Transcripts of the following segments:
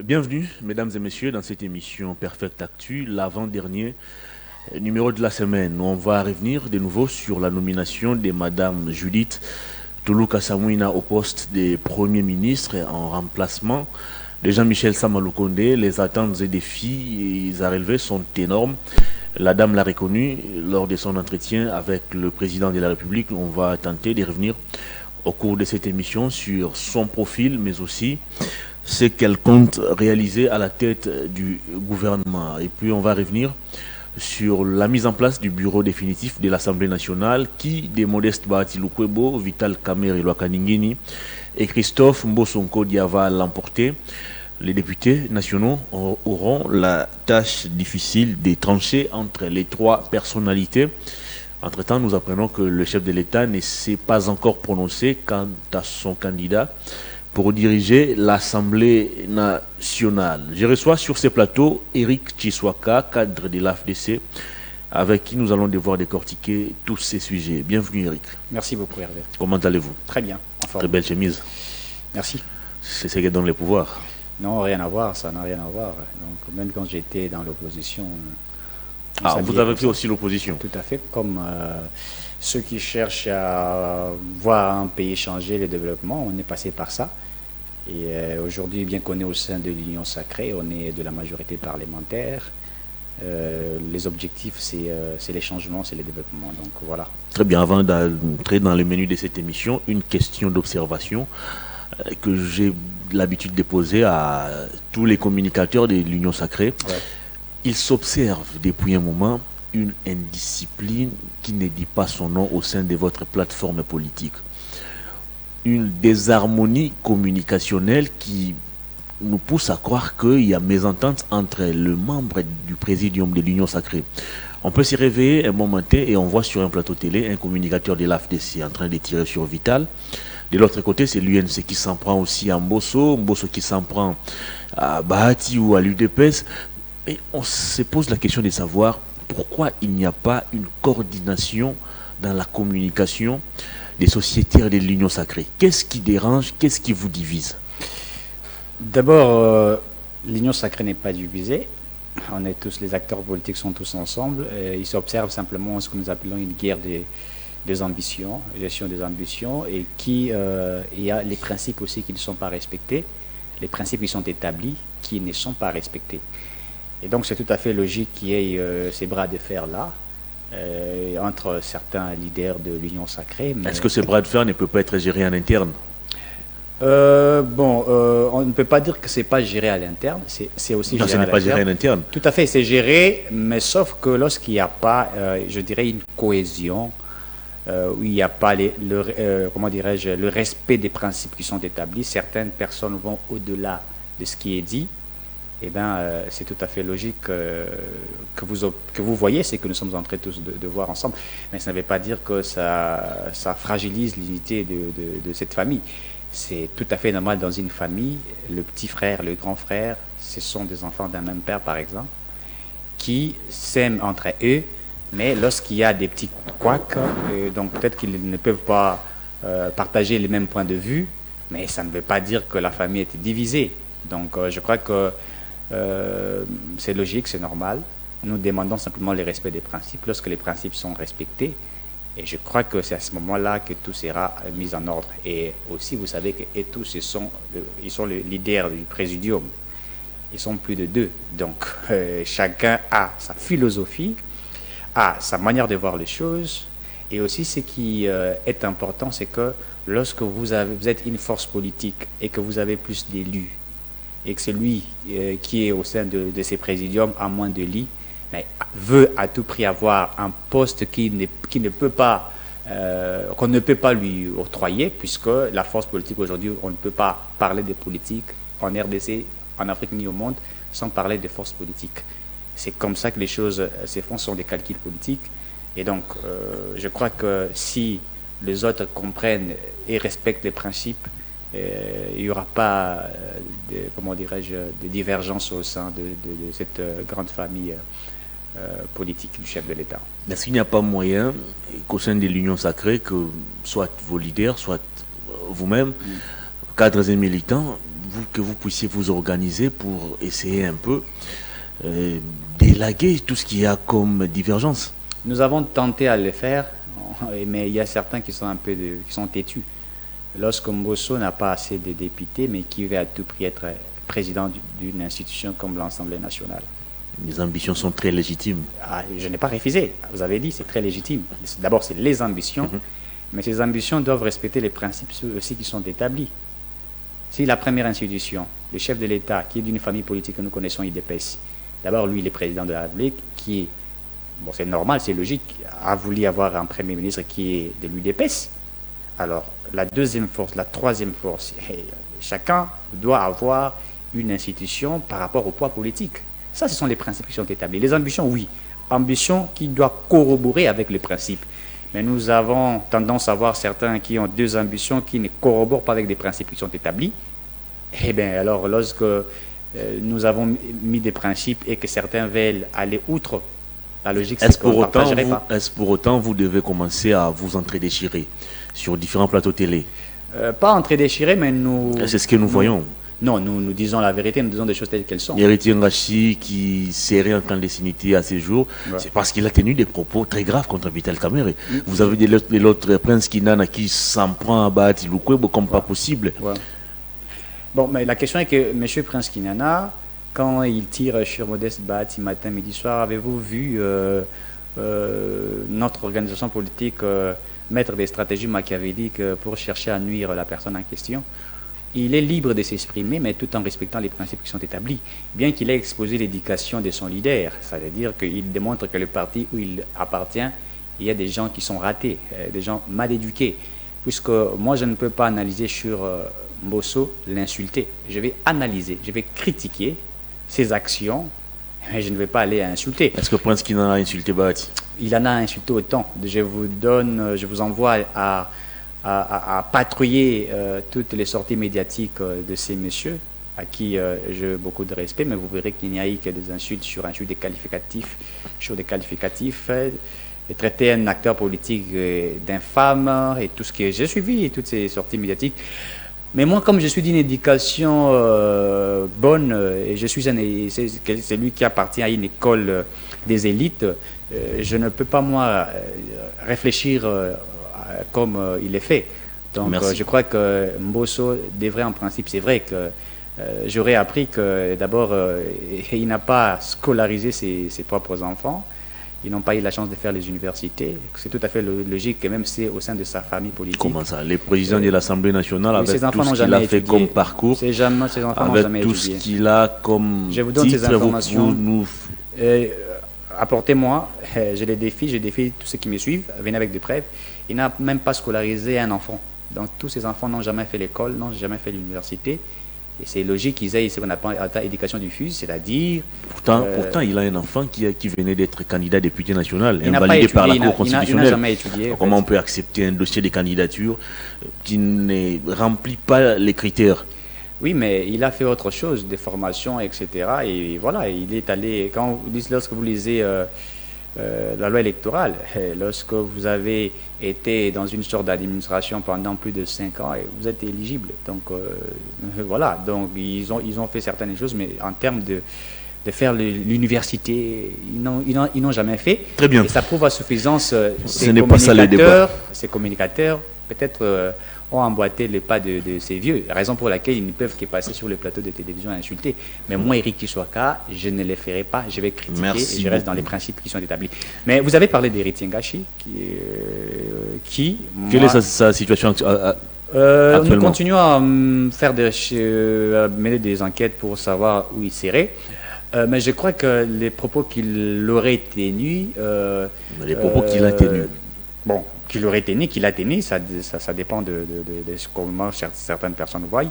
Bienvenue, mesdames et messieurs, dans cette émission Perfect Actu, l'avant-dernier numéro de la semaine. On va revenir de nouveau sur la nomination de Madame Judith Toulouka Samouina au poste de Premier ministre en remplacement de Jean-Michel Samaloukonde. Les attentes et défis à relever sont énormes. La dame l'a reconnu lors de son entretien avec le président de la République. On va tenter de revenir au cours de cette émission sur son profil, mais aussi ce qu'elle compte réaliser à la tête du gouvernement. Et puis on va revenir sur la mise en place du bureau définitif de l'Assemblée nationale qui, des Modeste Bahati Lukwebo, Vital Kamerhe Lwakaningini et Christophe Mbosonko Diava l'emporté. Les députés nationaux auront la tâche difficile de trancher entre les trois personnalités. Entre-temps, nous apprenons que le chef de l'État ne s'est pas encore prononcé quant à son candidat pour diriger l'Assemblée nationale. Je reçois sur ces plateaux Eric Chiswaka, cadre de l'AFDC, avec qui nous allons devoir décortiquer tous ces sujets. Bienvenue Eric. Merci beaucoup Hervé. Comment allez-vous? Très bien. Très belle chemise. Merci. C'est ce qui donne le pouvoir. Non, rien à voir, ça n'a rien à voir. Donc même quand j'étais dans l'opposition... vous avez fait aussi l'opposition? Tout à fait, comme ceux qui cherchent à voir un pays changer le développement, on est passé par ça. Et aujourd'hui, bien qu'on est au sein de l'Union sacrée, on est de la majorité parlementaire. Les objectifs, c'est les changements, c'est le développement. Donc voilà. Très bien, avant d'entrer dans le menu de cette émission, une question d'observation que j'ai l'habitude de poser à tous les communicateurs de l'Union sacrée. Ouais. Ils s'observent depuis un moment une indiscipline qui ne dit pas son nom au sein de votre plateforme politique. Une désharmonie communicationnelle qui nous pousse à croire qu'il y a mésentente entre le membre du présidium de l'Union sacrée. On peut s'y réveiller un bon matin et on voit sur un plateau télé un communicateur de l'AFDC en train de tirer sur Vital. De l'autre côté, c'est l'UNC qui s'en prend aussi à Mbosso qui s'en prend à Bahati ou à l'UDPS. Et on se pose la question de savoir pourquoi il n'y a pas une coordination dans la communication des sociétaires de l'Union sacrée. Qu'est-ce qui dérange? Qu'est-ce qui vous divise? D'abord, l'Union sacrée n'est pas divisée. On est tous, les acteurs politiques sont tous ensemble. Ils s'observent simplement ce que nous appelons une guerre des ambitions, gestion des ambitions, et il y a les principes aussi qui ne sont pas respectés, les principes qui sont établis qui ne sont pas respectés. Et donc c'est tout à fait logique qu'il y ait ces bras de fer-là entre certains leaders de l'Union sacrée. Mais... Est-ce que ces bras de fer ne peuvent pas être gérés en interne? On ne peut pas dire que ce n'est pas géré à l'interne, c'est aussi non, géré ce n'est pas géré à l'interne. Tout à fait, c'est géré, mais sauf que lorsqu'il n'y a pas, je dirais, une cohésion, où il n'y a pas le respect des principes qui sont établis, certaines personnes vont au-delà de ce qui est dit. Eh bien, c'est tout à fait logique que vous voyez, c'est que nous sommes en train tous de voir ensemble. Mais ça ne veut pas dire que ça fragilise l'unité de cette famille. C'est tout à fait normal dans une famille. Le petit frère, le grand frère, ce sont des enfants d'un même père, par exemple, qui s'aiment entre eux, mais lorsqu'il y a des petits couacs, donc peut-être qu'ils ne peuvent pas partager les mêmes points de vue, mais ça ne veut pas dire que la famille est divisée. Donc je crois que c'est logique, c'est normal. Nous demandons simplement le respect des principes. Lorsque les principes sont respectés, et je crois que c'est à ce moment-là que tout sera mis en ordre. Et aussi, vous savez que tous ils sont les leaders du présidium. Ils sont plus de 2. Donc, chacun a sa philosophie, a sa manière de voir les choses. Et aussi, ce qui est important, c'est que lorsque vous êtes une force politique et que vous avez plus d'élus, et que celui qui est au sein de ces présidiums a moins de lits, mais veut à tout prix avoir un poste qu'on ne peut pas lui octroyer, puisque la force politique aujourd'hui, on ne peut pas parler de politique en RDC, en Afrique ni au monde, sans parler de force politique. C'est comme ça que les choses se font, sont des calculs politiques. Et donc, je crois que si les autres comprennent et respectent les principes, il n'y aura pas de divergence au sein de cette grande famille politique du chef de l'État. Est-ce qu'il n'y a pas moyen qu'au sein de l'Union sacrée, que soit vos leaders, soit vous-même, cadres et militants, que vous puissiez vous organiser pour essayer un peu d'élaguer tout ce qu'il y a comme divergence. Nous avons tenté à le faire, mais il y a certains qui sont qui sont têtus. Lorsque Mbosso n'a pas assez de députés, mais qui veut à tout prix être président d'une institution comme l'Assemblée nationale. Les ambitions sont très légitimes. Je n'ai pas refusé. Vous avez dit, c'est très légitime. D'abord, c'est les ambitions, mais ces ambitions doivent respecter les principes aussi qui sont établis. Si la première institution, le chef de l'État, qui est d'une famille politique que nous connaissons, IDPS, d'abord, lui, il est président de la République, qui est, bon, c'est normal, c'est logique, a voulu avoir un Premier ministre qui est de l'UDPS. Alors, la deuxième force, la troisième force, chacun doit avoir une institution par rapport au poids politique. Ça, ce sont les principes qui sont établis. Les ambitions, oui. Ambitions qui doivent corroborer avec les principes. Mais nous avons tendance à voir certains qui ont deux ambitions qui ne corroborent pas avec des principes qui sont établis. Eh bien, alors, lorsque nous avons mis des principes et que certains veulent aller outre, la logique, c'est qu'on ne partagerait pas. Est-ce pour autant vous devez commencer à vous entredéchirer sur différents plateaux télé? Pas entredéchirer, mais nous... C'est ce que nous voyons. Non, nous disons la vérité, nous disons des choses telles qu'elles sont. Héritier Ngachi, qui serait en clandestinité à ces jours, c'est parce qu'il a tenu des propos très graves contre Vital Kamerhe. Vous avez de l'autre Prince Kinana qui s'en prend à Bahati Lukwebo comme pas possible. Bon, mais la question est que M. Prince Kinana, quand il tire sur Modeste Bahati matin, midi, soir, avez-vous vu notre organisation politique mettre des stratégies machiavéliques pour chercher à nuire la personne en question? Il est libre de s'exprimer, mais tout en respectant les principes qui sont établis. Bien qu'il ait exposé l'éducation de son leader, c'est-à-dire qu'il démontre que le parti où il appartient, il y a des gens qui sont ratés, des gens mal éduqués. Puisque moi, je ne peux pas analyser sur Mbosso, l'insulter. Je vais analyser, je vais critiquer ses actions, mais je ne vais pas aller insulter. Est-ce que Prince Kinana a insulté Bahati? Il en a insulté autant. Je vous envoie à patrouiller toutes les sorties médiatiques de ces messieurs, à qui j'ai beaucoup de respect, mais vous verrez qu'il n'y a eu que des insultes sur des qualificatifs, et traiter un acteur politique d'infâme, et tout ce que j'ai suivi, et toutes ces sorties médiatiques. Mais moi, comme je suis d'une éducation bonne, et je suis c'est lui qui appartient à une école des élites, je ne peux pas, moi, réfléchir comme il est fait. Donc je crois que Mbosso devrait, en principe, c'est vrai que j'aurais appris que d'abord il n'a pas scolarisé ses propres enfants, ils n'ont pas eu la chance de faire les universités, c'est tout à fait logique, et même c'est au sein de sa famille politique. Comment ça? Les présidents de l'Assemblée nationale, avec ces enfants tout ce qu'il a fait comme parcours, ces enfants avec jamais tout étudié. Ce qu'il a comme je vous donne ces informations. Apportez-moi, je défie tous ceux qui me suivent, venez avec des preuves. Il n'a même pas scolarisé un enfant. Donc tous ces enfants n'ont jamais fait l'école, n'ont jamais fait l'université. Et c'est logique qu'ils aient ce qu'on appelle éducation diffuse, c'est-à-dire... Pourtant, il a un enfant qui venait d'être candidat député national, invalidé par la Cour constitutionnelle. Il n'a jamais étudié. Comment on peut accepter un dossier de candidature qui ne remplit pas les critères? Oui, mais il a fait autre chose, des formations, etc. Et voilà, il est allé... Lorsque vous lisez la loi électorale, lorsque vous avez été dans une sorte d'administration pendant plus de 5 ans, vous êtes éligible. Donc voilà, donc ils ont fait certaines choses, mais en termes de faire l'université, ils n'ont jamais fait. Très bien. Et ça prouve à suffisance ces communicateurs, peut-être... ont emboîté les pas de ces vieux, raison pour laquelle ils ne peuvent que passer sur les plateaux de télévision à insulter. Mais moi, Éric Tshiwaka, je ne les ferai pas, je vais critiquer et je reste dans les principes qui sont établis. Mais vous avez parlé d'Héritier Ngachi, quelle est sa situation actuellement? Nous continuons à mener des enquêtes pour savoir où il serait. Mais je crois que les propos qu'il aurait tenus... les propos qu'il a tenus. Bon, qu'il aurait tenu, qu'il a tenu, ça dépend de comment certaines personnes voient.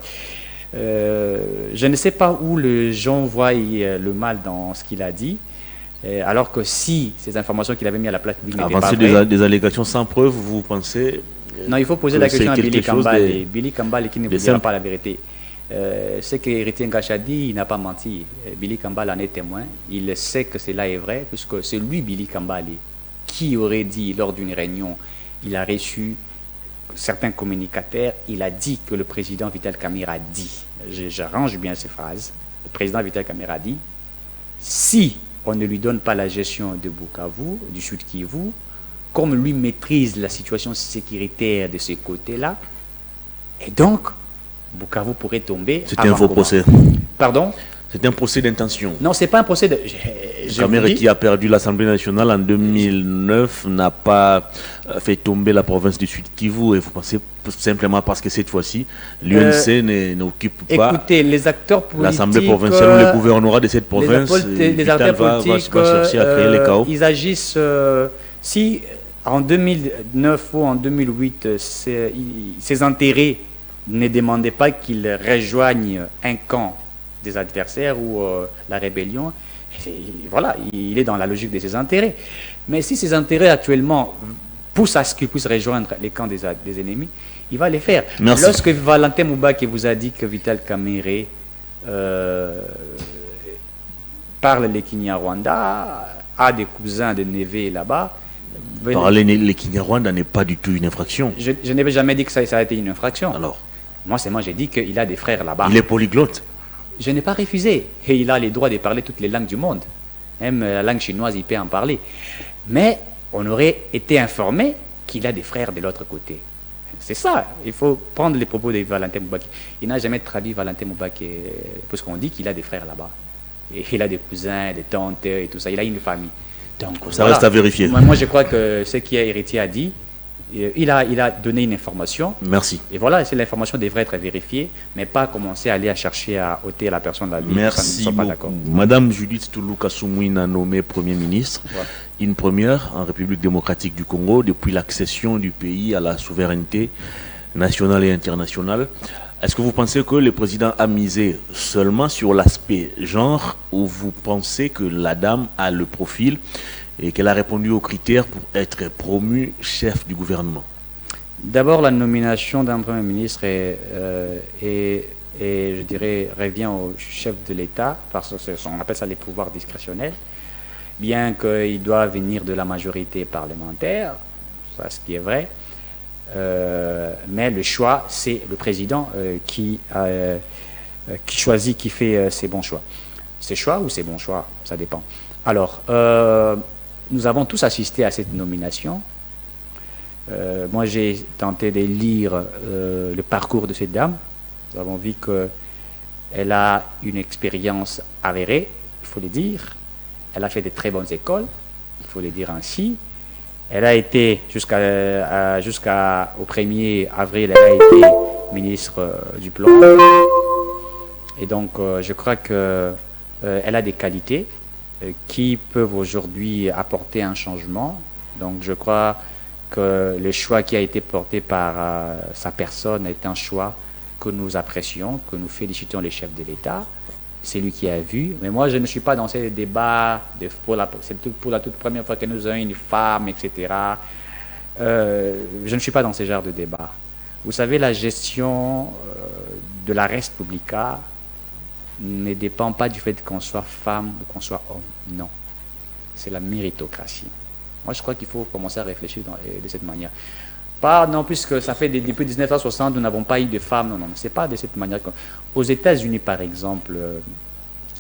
Je ne sais pas où les gens voient le mal dans ce qu'il a dit, alors que si ces informations qu'il avait mis à la place publique n'étaient pas vraies... des allégations sans preuve, vous pensez... Non, il faut poser la question à Billy Kambale. Billy Kambale qui ne vous dira pas la vérité. Ce que Héritier Ngachi a dit, il n'a pas menti. Billy Kambale en est témoin. Il sait que cela est vrai, puisque c'est lui, Billy Kambale, qui aurait dit lors d'une réunion... Il a reçu certains communicateurs, il a dit que le président Vital Kamerhe a dit. j'arrange bien ces phrases. Le président Vital Kamerhe a dit, si on ne lui donne pas la gestion de Bukavu, du Sud Kivu, comme lui maîtrise la situation sécuritaire de ce côté-là, et donc, Bukavu pourrait tomber. C'était un faux procès. Pardon? C'est un procès d'intention. Non, c'est pas un procès de... Kamerhe qui a perdu l'Assemblée nationale en 2009 n'a pas fait tomber la province du Sud Kivu. Et vous pensez simplement parce que cette fois-ci, l'UNC n'occupe pas... Écoutez, les acteurs politiques... L'Assemblée provinciale ou le gouvernorat de cette province, les acteurs politiques va chercher à créer les chaos. Ils agissent... si en 2009 ou en 2008, ces intérêts ne demandaient pas qu'ils rejoignent un camp des adversaires ou la rébellion, voilà, il est dans la logique de ses intérêts. Mais si ses intérêts actuellement poussent à ce qu'il puisse rejoindre les camps des ennemis, il va les faire. Merci. Lorsque Valentin Mubaki vous a dit que Vital Kamerhe parle le Kinyarwanda, a des cousins, des neveux là-bas. Parler le Kinyarwanda n'est pas du tout une infraction. Je n'ai jamais dit que ça a été une infraction. Alors, moi, j'ai dit qu'il a des frères là-bas. il est polyglotte. Je n'ai pas refusé. Et il a les droits de parler toutes les langues du monde. Même la langue chinoise, il peut en parler. Mais on aurait été informé qu'il a des frères de l'autre côté. C'est ça. Il faut prendre les propos de Valentin Mubaki. Il n'a jamais traduit Valentin Mubaki parce qu'on dit qu'il a des frères là-bas. Et il a des cousins, des tantes et tout ça. Il a une famille. Donc, ça reste à vérifier. Moi, je crois que ce qui est héritier a dit, il a donné une information. Merci. Et voilà, l'information devrait être vérifiée, mais pas commencer à aller chercher à ôter la personne de la vie. Merci pas beaucoup. d'accord. Madame Judith Tuluka Sumwina nommée Premier ministre, une première en République démocratique du Congo depuis l'accession du pays à la souveraineté nationale et internationale. Est-ce que vous pensez que le président a misé seulement sur l'aspect genre ou vous pensez que la dame a le profil et qu'elle a répondu aux critères pour être promue chef du gouvernement? D'abord, la nomination d'un Premier ministre je dirais, revient au chef de l'État, parce qu'on appelle ça les pouvoirs discrétionnels, bien qu'il doit venir de la majorité parlementaire, ça ce qui est vrai, mais le choix, c'est le président qui choisit, qui fait ses bons choix. Ses choix ou ses bons choix, ça dépend. Alors, nous avons tous assisté à cette nomination. Moi, j'ai tenté de lire le parcours de cette dame. Nous avons vu qu'elle a une expérience avérée, il faut le dire. Elle a fait de très bonnes écoles, il faut le dire ainsi. Elle a été, jusqu'au 1er avril, elle a été ministre du Plan. Et donc, je crois qu'elle a des qualités qui peuvent aujourd'hui apporter un changement. Donc je crois que le choix qui a été porté par sa personne est un choix que nous apprécions, que nous félicitons les chefs de l'État. C'est lui qui a vu. Mais moi, je ne suis pas dans ces débats c'est pour la toute première fois que nous avons une femme, etc. Je ne suis pas dans ce genre de débat. Vous savez, la gestion de la res publica ne dépend pas du fait qu'on soit femme ou qu'on soit homme. Non. C'est la méritocratie. Moi, je crois qu'il faut commencer à réfléchir de cette manière. Pas non plus que ça fait depuis 1960, nous n'avons pas eu de femmes. Non, non, c'est pas de cette manière. Aux États-Unis, par exemple,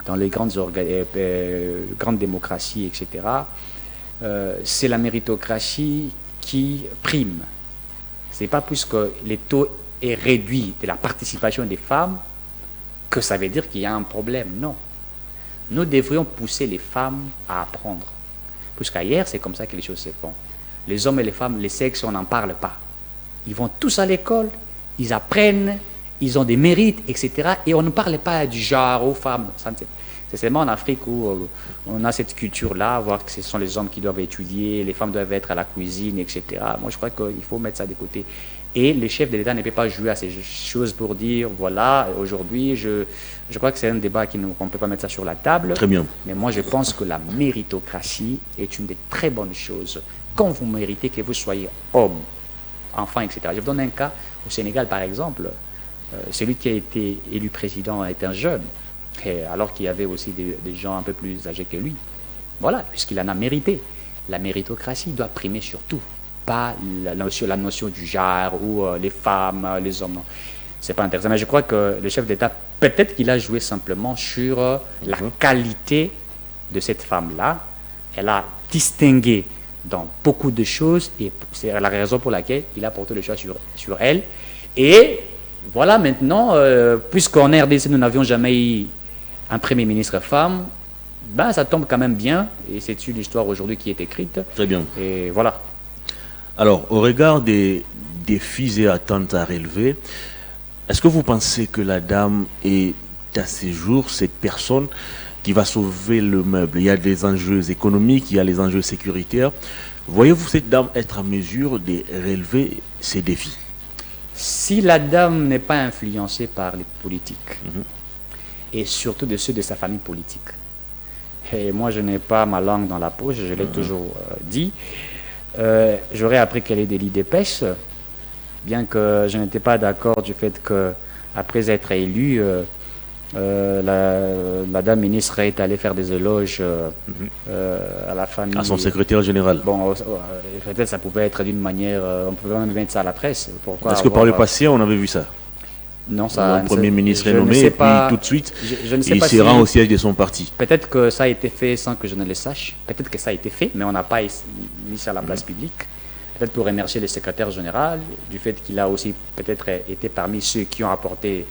dans les grandes démocraties, etc., c'est la méritocratie qui prime. C'est pas puisque le taux est réduit de la participation des femmes que ça veut dire qu'il y a un problème. Non. Nous devrions pousser les femmes à apprendre. Puisqu'ailleurs, c'est comme ça que les choses se font. Les hommes et les femmes, les sexes, on n'en parle pas. Ils vont tous à l'école, ils apprennent, ils ont des mérites, etc. Et on ne parle pas du genre aux femmes. C'est seulement en Afrique où on a cette culture-là, voir que ce sont les hommes qui doivent étudier, les femmes doivent être à la cuisine, etc. Moi, je crois qu'il faut mettre ça de côté. Et le chef de l'État ne peut pas jouer à ces choses pour dire, voilà, aujourd'hui, je crois que c'est un débat qu'on ne peut pas mettre ça sur la table. Très bien. Mais moi, je pense que la méritocratie est une des très bonnes choses. Quand vous méritez que vous soyez homme, enfant, etc. Je vous donne un cas. Au Sénégal, par exemple, celui qui a été élu président est un jeune, alors qu'il y avait aussi des gens un peu plus âgés que lui. Voilà, puisqu'il en a mérité. La méritocratie doit primer sur tout. Pas la notion du genre ou les femmes, les hommes. Non. C'est pas intéressant. Mais je crois que le chef d'État Peut-être qu'il a joué simplement sur la qualité de cette femme-là. Elle a distingué dans beaucoup de choses et c'est la raison pour laquelle il a porté le choix sur elle. Et voilà maintenant, puisqu'en RDC nous n'avions jamais eu un Premier ministre femme, ben ça tombe quand même bien et c'est une histoire aujourd'hui qui est écrite. Très bien. Et voilà. Alors, au regard des défis et attentes à relever, est-ce que vous pensez que la dame est à ces jours cette personne qui va sauver le meuble? Il y a des enjeux économiques, il y a les enjeux sécuritaires. Voyez-vous cette dame être en mesure de relever ces défis? Si la dame n'est pas influencée par les politiques, et surtout de ceux de sa famille politique, et moi je n'ai pas ma langue dans la poche, je l'ai toujours dit, j'aurais appris qu'elle est des lits d'épaisse, bien que je n'étais pas d'accord du fait que après être élue, la dame ministre est allée faire des éloges à la famille. À son secrétaire général. Bon, peut-être ça pouvait être d'une manière, on pouvait même mettre ça à la presse. Est-ce que par le passé, on avait vu ça? Non, ça. Le Premier ministre est nommé et puis tout de suite, il se rend au siège de son parti. Peut-être que ça a été fait sans que je ne le sache. Peut-être que ça a été fait, mais on n'a pas mis ça à la place publique. Peut-être pour remercier le secrétaire général du fait qu'il a aussi peut-être été parmi ceux qui ont apporté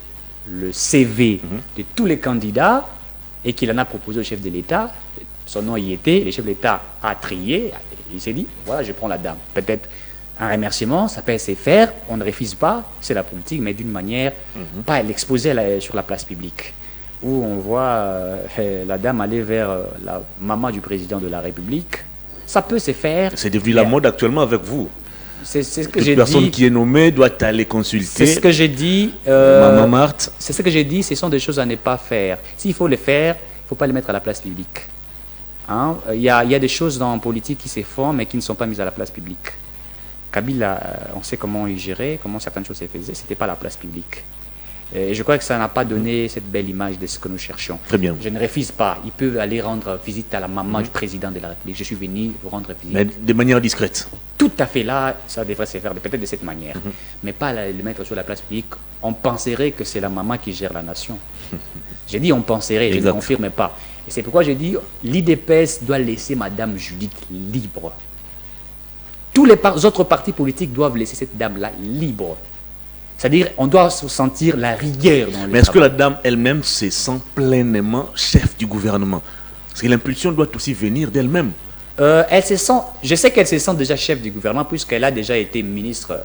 le CV de tous les candidats et qu'il en a proposé au chef de l'État. Son nom y était, le chef de l'État a trié, il s'est dit, voilà, je prends la dame. Peut-être un remerciement, ça peut se faire, on ne refuse pas, c'est la politique, mais d'une manière, pas l'exposer sur la place publique, où on voit la dame aller vers la maman du président de la République. Ça peut se faire. C'est devenu la mode actuellement avec vous. C'est ce que j'ai dit. Toute personne qui est nommée doit aller consulter. C'est ce que j'ai dit. Maman Marthe. C'est ce que j'ai dit, ce sont des choses à ne pas faire. S'il faut les faire, il ne faut pas les mettre à la place publique. Hein? Il y a des choses dans la politique qui se font, mais qui ne sont pas mises à la place publique. Kabila, on sait comment il gérait, comment certaines choses se faisaient, ce n'était pas à la place publique. Et je crois que ça n'a pas donné cette belle image de ce que nous cherchions. Très bien. Je ne refuse pas. Il peut aller rendre visite à la maman du président de la République. Je suis venu vous rendre visite. Mais de manière discrète. Tout à fait là, ça devrait se faire peut-être de cette manière. Mais pas le mettre sur la place publique. On penserait que c'est la maman qui gère la nation. J'ai dit on penserait, je ne confirme pas. Et c'est pourquoi j'ai dit l'IDPS doit laisser Madame Judith libre. Tous les autres partis politiques doivent laisser cette dame-là libre. C'est-à-dire, on doit se sentir la rigueur dans le Mais est-ce que la dame elle-même se sent pleinement chef du gouvernement? Parce que l'impulsion doit aussi venir d'elle-même. Elle se sent, je sais qu'elle se sent déjà chef du gouvernement, puisqu'elle a déjà été ministre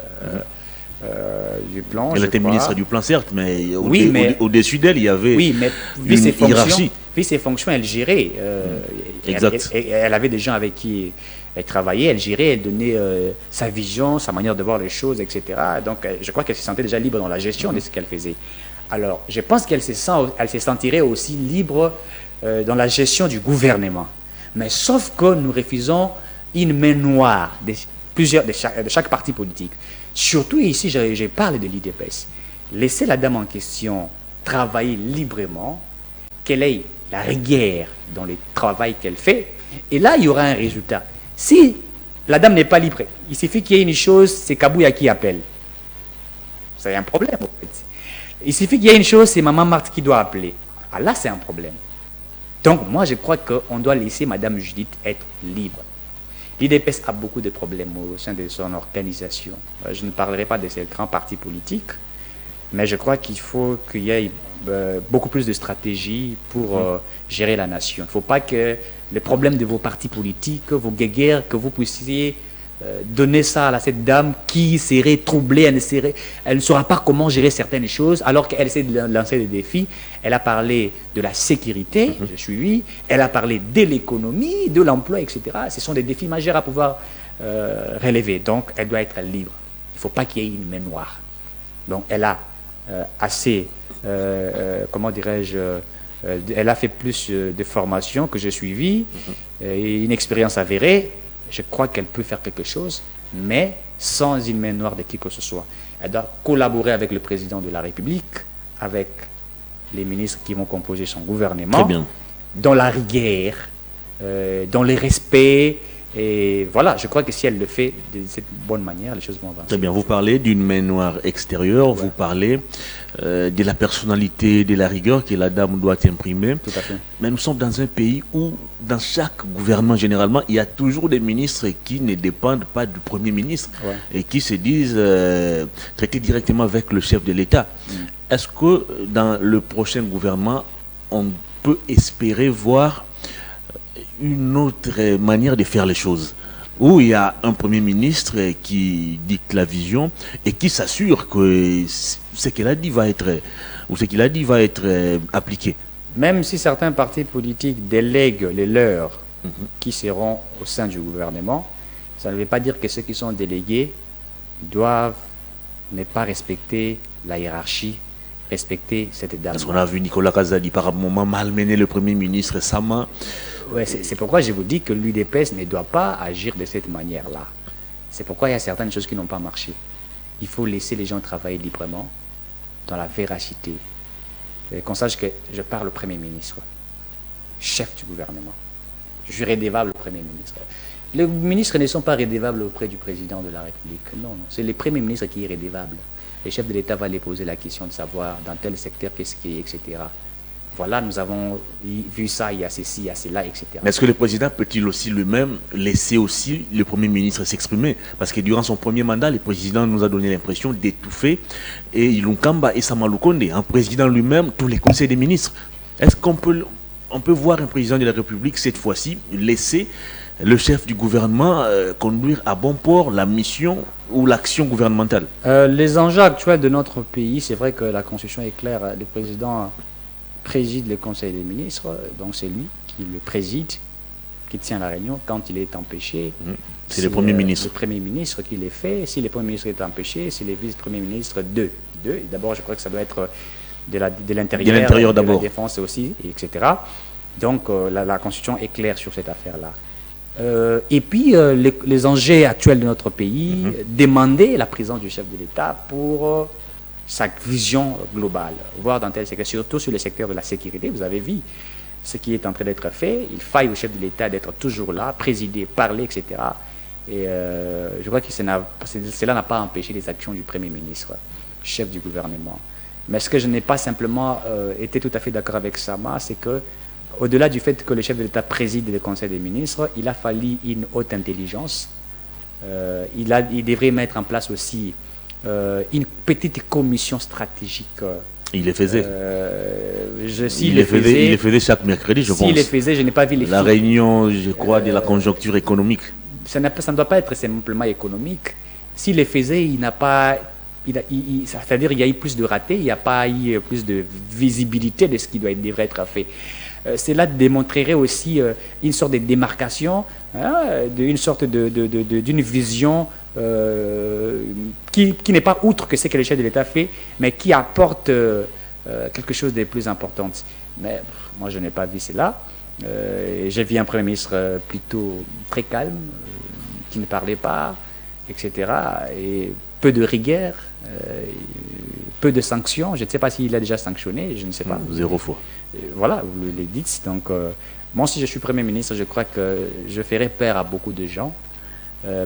du plan. Elle était ministre du plan, certes, mais au-dessus d'elle, il y avait une hiérarchie. Puis ses fonctions, elle gérait. Exact. Elle avait des gens avec qui elle travaillait, elle gérait, elle donnait sa vision, sa manière de voir les choses, etc. Donc, je crois qu'elle se sentait déjà libre dans la gestion de ce qu'elle faisait. Alors, je pense qu'elle se sentirait aussi libre dans la gestion du gouvernement. Mais sauf que nous refusons une main noire de chaque parti politique. Surtout ici, je parle de l'IDPS. Laissez la dame en question travailler librement, qu'elle ait la rigueur dans le travail qu'elle fait, et là, il y aura un résultat. Si la dame n'est pas libre, il suffit qu'il y ait une chose, c'est Kabouya qui appelle. C'est un problème, en fait. Il suffit qu'il y ait une chose, c'est Maman Marthe qui doit appeler. Ah là, c'est un problème. Donc, moi, je crois qu'on doit laisser Madame Judith être libre. L'IDPS a beaucoup de problèmes au sein de son organisation. Je ne parlerai pas de ces grands partis politiques, mais je crois qu'il faut qu'il y ait beaucoup plus de stratégie pour gérer la nation. Il ne faut pas que les problèmes de vos partis politiques, vos guéguerres, que vous puissiez donner ça à cette dame qui serait troublée, elle ne saura pas comment gérer certaines choses, alors qu'elle essaie de lancer des défis. Elle a parlé de la sécurité, je suis, elle a parlé de l'économie, de l'emploi, etc. Ce sont des défis majeurs à pouvoir relever. Donc, elle doit être libre. Il ne faut pas qu'il y ait une main noire. Donc, elle a assez, comment dirais-je, elle a fait plus de formations que j'ai suivies, et une expérience avérée. Je crois qu'elle peut faire quelque chose, mais sans une main noire de qui que ce soit. Elle doit collaborer avec le président de la République, avec les ministres qui vont composer son gouvernement, Très bien. dans la rigueur, dans le respect Et voilà, je crois que si elle le fait de cette bonne manière, les choses vont avancer. Très bien, vous parlez d'une main noire extérieure, vous parlez de la personnalité, de la rigueur que la dame doit imprimer. Tout à fait. Mais nous sommes dans un pays où, dans chaque gouvernement, généralement, il y a toujours des ministres qui ne dépendent pas du Premier ministre et qui se disent traiter directement avec le chef de l'État. Est-ce que dans le prochain gouvernement, on peut espérer voir une autre manière de faire les choses, où il y a un Premier ministre qui dicte la vision et qui s'assure que ce qu'il a dit va être, ou ce qu'il a dit va être appliqué? Même si certains partis politiques délèguent les leurs qui seront au sein du gouvernement, ça ne veut pas dire que ceux qui sont délégués doivent ne pas respecter la hiérarchie, respecter cette dame. Parce qu'on a vu Nicolas Kazadi par un moment malmener le Premier ministre Sama. Ouais, c'est pourquoi je vous dis que l'UDPS ne doit pas agir de cette manière-là. C'est pourquoi il y a certaines choses qui n'ont pas marché. Il faut laisser les gens travailler librement, dans la véracité. Qu'on sache que je parle au Premier ministre, chef du gouvernement. Je suis rédévable au Premier ministre. Les ministres ne sont pas rédévables auprès du président de la République. Non, non. C'est le Premier ministre qui est rédévable. Le chef de l'État va les poser la question de savoir dans tel secteur qu'est-ce qui est, etc. Voilà, nous avons vu ça, il y a ceci, il y a cela, etc. Mais est-ce que le président peut-il aussi lui-même laisser aussi le Premier ministre s'exprimer? Parce que durant son premier mandat, le président nous a donné l'impression d'étouffer et Ilunkamba et Samalukonde, un président lui-même, tous les conseils des ministres. Est-ce qu'on peut voir un président de la République, cette fois-ci, laisser le chef du gouvernement conduire à bon port la mission ou l'action gouvernementale? Les enjeux actuels de notre pays, c'est vrai que la Constitution est claire. Le président préside le Conseil des ministres, donc c'est lui qui le préside, qui tient la réunion quand il est empêché. C'est le Premier ministre. Le Premier ministre qui le fait. Si le Premier ministre est empêché, c'est le vice-premier ministre D'abord, je crois que ça doit être de l'intérieur, de la défense aussi, etc. Donc, la Constitution est claire sur cette affaire-là. Et puis, les enjeux actuels de notre pays demandaient la présence du chef de l'État pour sa vision globale, voire dans tel secteur, surtout sur le secteur de la sécurité. Vous avez vu ce qui est en train d'être fait. Il faille au chef de l'État d'être toujours là, présider, parler, etc. Et je crois que cela n'a pas empêché les actions du Premier ministre, chef du gouvernement. Mais ce que je n'ai pas simplement été tout à fait d'accord avec Sama, c'est que au-delà du fait que le chef de l'État préside le Conseil des ministres, il a fallu une haute intelligence. Il devrait mettre en place aussi une petite commission stratégique. Il les faisait. Il les faisait chaque mercredi, je pense. S'il les faisait, je n'ai pas vu les La réunion, je crois, de la conjoncture économique. Ça ne doit pas être simplement économique. S'il les faisait, il n'a pas... c'est-à-dire qu'il y a eu plus de ratés, il n'y a pas eu plus de visibilité de ce qui devrait être fait. Cela démontrerait aussi une sorte de démarcation, d'une sorte d'une vision qui n'est pas outre que ce que le chef de l'État fait, mais qui apporte quelque chose de plus important. Mais moi, je n'ai pas vu cela. J'ai vu un Premier ministre plutôt très calme, qui ne parlait pas, etc. Et peu de rigueur, peu de sanctions. Je ne sais pas s'il a déjà sanctionné, je ne sais pas. 0 fois. Voilà, vous le dites. Donc, moi, si je suis Premier ministre, je crois que je ferai peur à beaucoup de gens,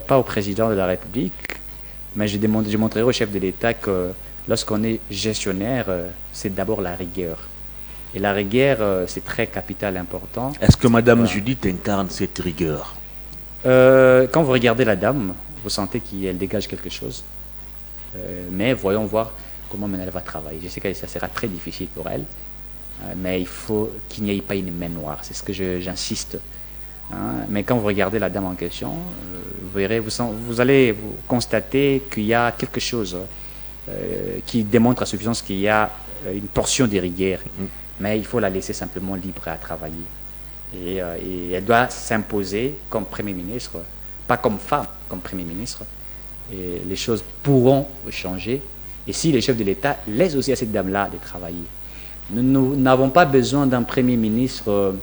pas au président de la République, mais je montrerai au chef de l'État que lorsqu'on est gestionnaire, c'est d'abord la rigueur. Et la rigueur, c'est très capital, important. Est-ce que Madame Judith incarne cette rigueur? Quand vous regardez la dame, vous sentez qu'elle dégage quelque chose. Mais voyons voir comment elle va travailler. Je sais que ça sera très difficile pour elle, mais il faut qu'il n'y ait pas une main noire. C'est ce que j'insiste. Mais quand vous regardez la dame en question, vous verrez, vous allez constater qu'il y a quelque chose qui démontre à suffisance qu'il y a une portion de rigueur. Mais il faut la laisser simplement libre à travailler. Et elle doit s'imposer comme Premier ministre, pas comme femme, comme Premier ministre. Et les choses pourront changer. Et si les chefs de l'État laissent aussi à cette dame-là de travailler. Nous n'avons pas besoin d'un Premier ministre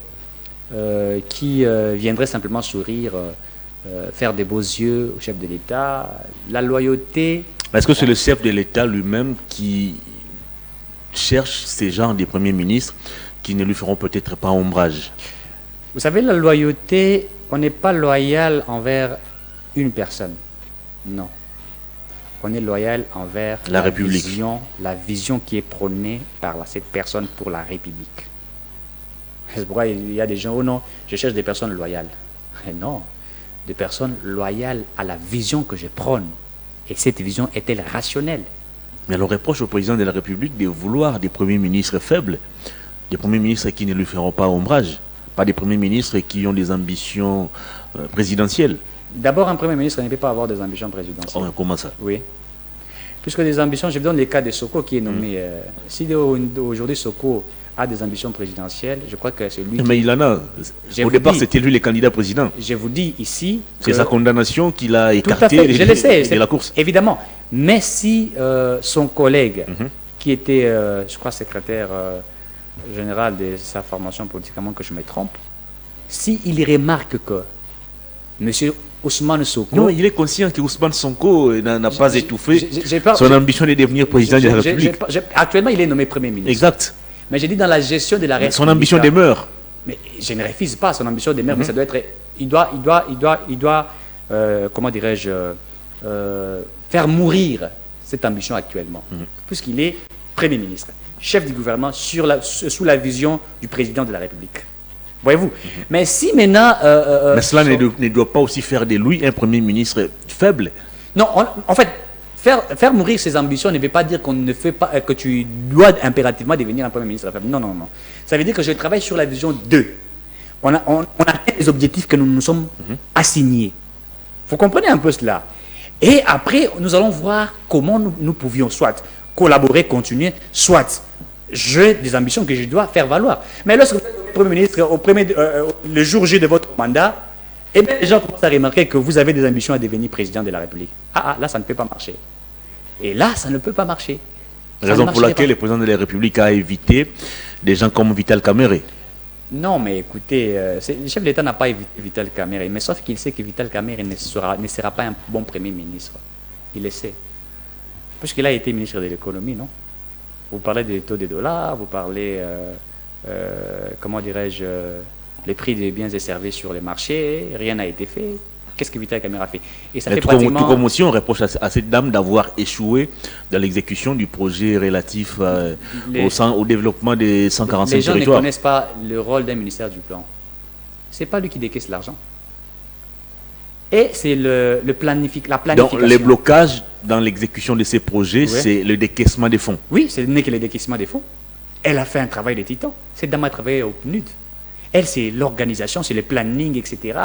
qui viendrait simplement sourire, faire des beaux yeux au chef de l'État. La loyauté... Est-ce que c'est le chef de l'État lui-même qui cherche ces genres de premiers ministres qui ne lui feront peut-être pas ombrage? Vous savez, la loyauté, On n'est pas loyal envers une personne. Non. On est loyal envers la République. La vision qui est prônée par cette personne pour la République. C'est pourquoi il y a des gens, oh non, je cherche des personnes loyales. Et non, des personnes loyales à la vision que je prône. Et cette vision est-elle rationnelle? Mais on reproche au président de la République de vouloir des premiers ministres faibles, des premiers ministres qui ne lui feront pas ombrage, pas des premiers ministres qui ont des ambitions présidentielles. D'abord, un premier ministre ne peut pas avoir des ambitions présidentielles. Oh, comment ça? Oui. Puisque des ambitions, je vous donne le cas de Soko qui est nommé. Si aujourd'hui Soko a des ambitions présidentielles, je crois que c'est lui. Mais il en a. Au départ, c'était lui le candidat président. Je vous dis ici. C'est sa condamnation qu'il a écarté de la course. Évidemment. Mais si son collègue, qui était, je crois, secrétaire général de sa formation politique, à moins que je me trompe, s'il remarque que M. Ousmane Sonko... Non, il est conscient que Ousmane Sonko n'a pas étouffé son ambition de devenir président de la République. Actuellement, il est nommé Premier ministre. Exact. Mais j'ai dit dans la gestion de la République... Son ambition demeure. Mais je ne refuse pas son ambition demeure, mais ça doit être... Il doit comment dirais-je, faire mourir cette ambition actuellement, puisqu'il est Premier ministre, chef du gouvernement sous la vision du président de la République. Voyez-vous. Mais si maintenant... mais cela ne doit pas aussi faire de lui un Premier ministre faible. Non, en fait, faire mourir ses ambitions ne veut pas dire qu'on ne fait pas, que tu dois impérativement devenir un Premier ministre faible. Non, non, non. Ça veut dire que je travaille sur la vision 2. On a les objectifs que nous nous sommes assignés. Vous comprenez un peu cela. Et après, nous allons voir comment nous pouvions soit collaborer, continuer, soit j'ai des ambitions que je dois faire valoir. Mais lorsque vous êtes Premier ministre, le jour J de votre mandat, eh bien, les gens commencent à remarquer que vous avez des ambitions à devenir président de la République. Là, ça ne peut pas marcher. Et là, ça ne peut pas marcher. Raison pour laquelle le président de la République a évité des gens comme Vital Kamerhe. Non, mais écoutez, le chef de l'État n'a pas évité Vital Kamerhe, mais sauf qu'il sait que Vital Kamerhe ne sera pas un bon Premier ministre. Il le sait. Puisqu'il a été ministre de l'économie, non? Vous parlez des taux de dollars, vous parlez, comment dirais-je, les prix des biens et services sur les marchés, rien n'a été fait. Qu'est-ce que Vital Kamerhe a fait? Et ça fait pratiquement... Tout comme aussi, on reproche à cette dame d'avoir échoué dans l'exécution du projet relatif au développement des 145 territoires. Les gens ne connaissent pas le rôle d'un ministère du plan. Ce n'est pas lui qui décaisse l'argent. Et c'est la planification. Donc, les blocages dans l'exécution de ces projets, c'est le décaissement des fonds. Oui, ce n'est que le décaissement des fonds. Elle a fait un travail de titan. Cette dame a travaillé au PNUD. Elle, c'est l'organisation, c'est le planning, etc.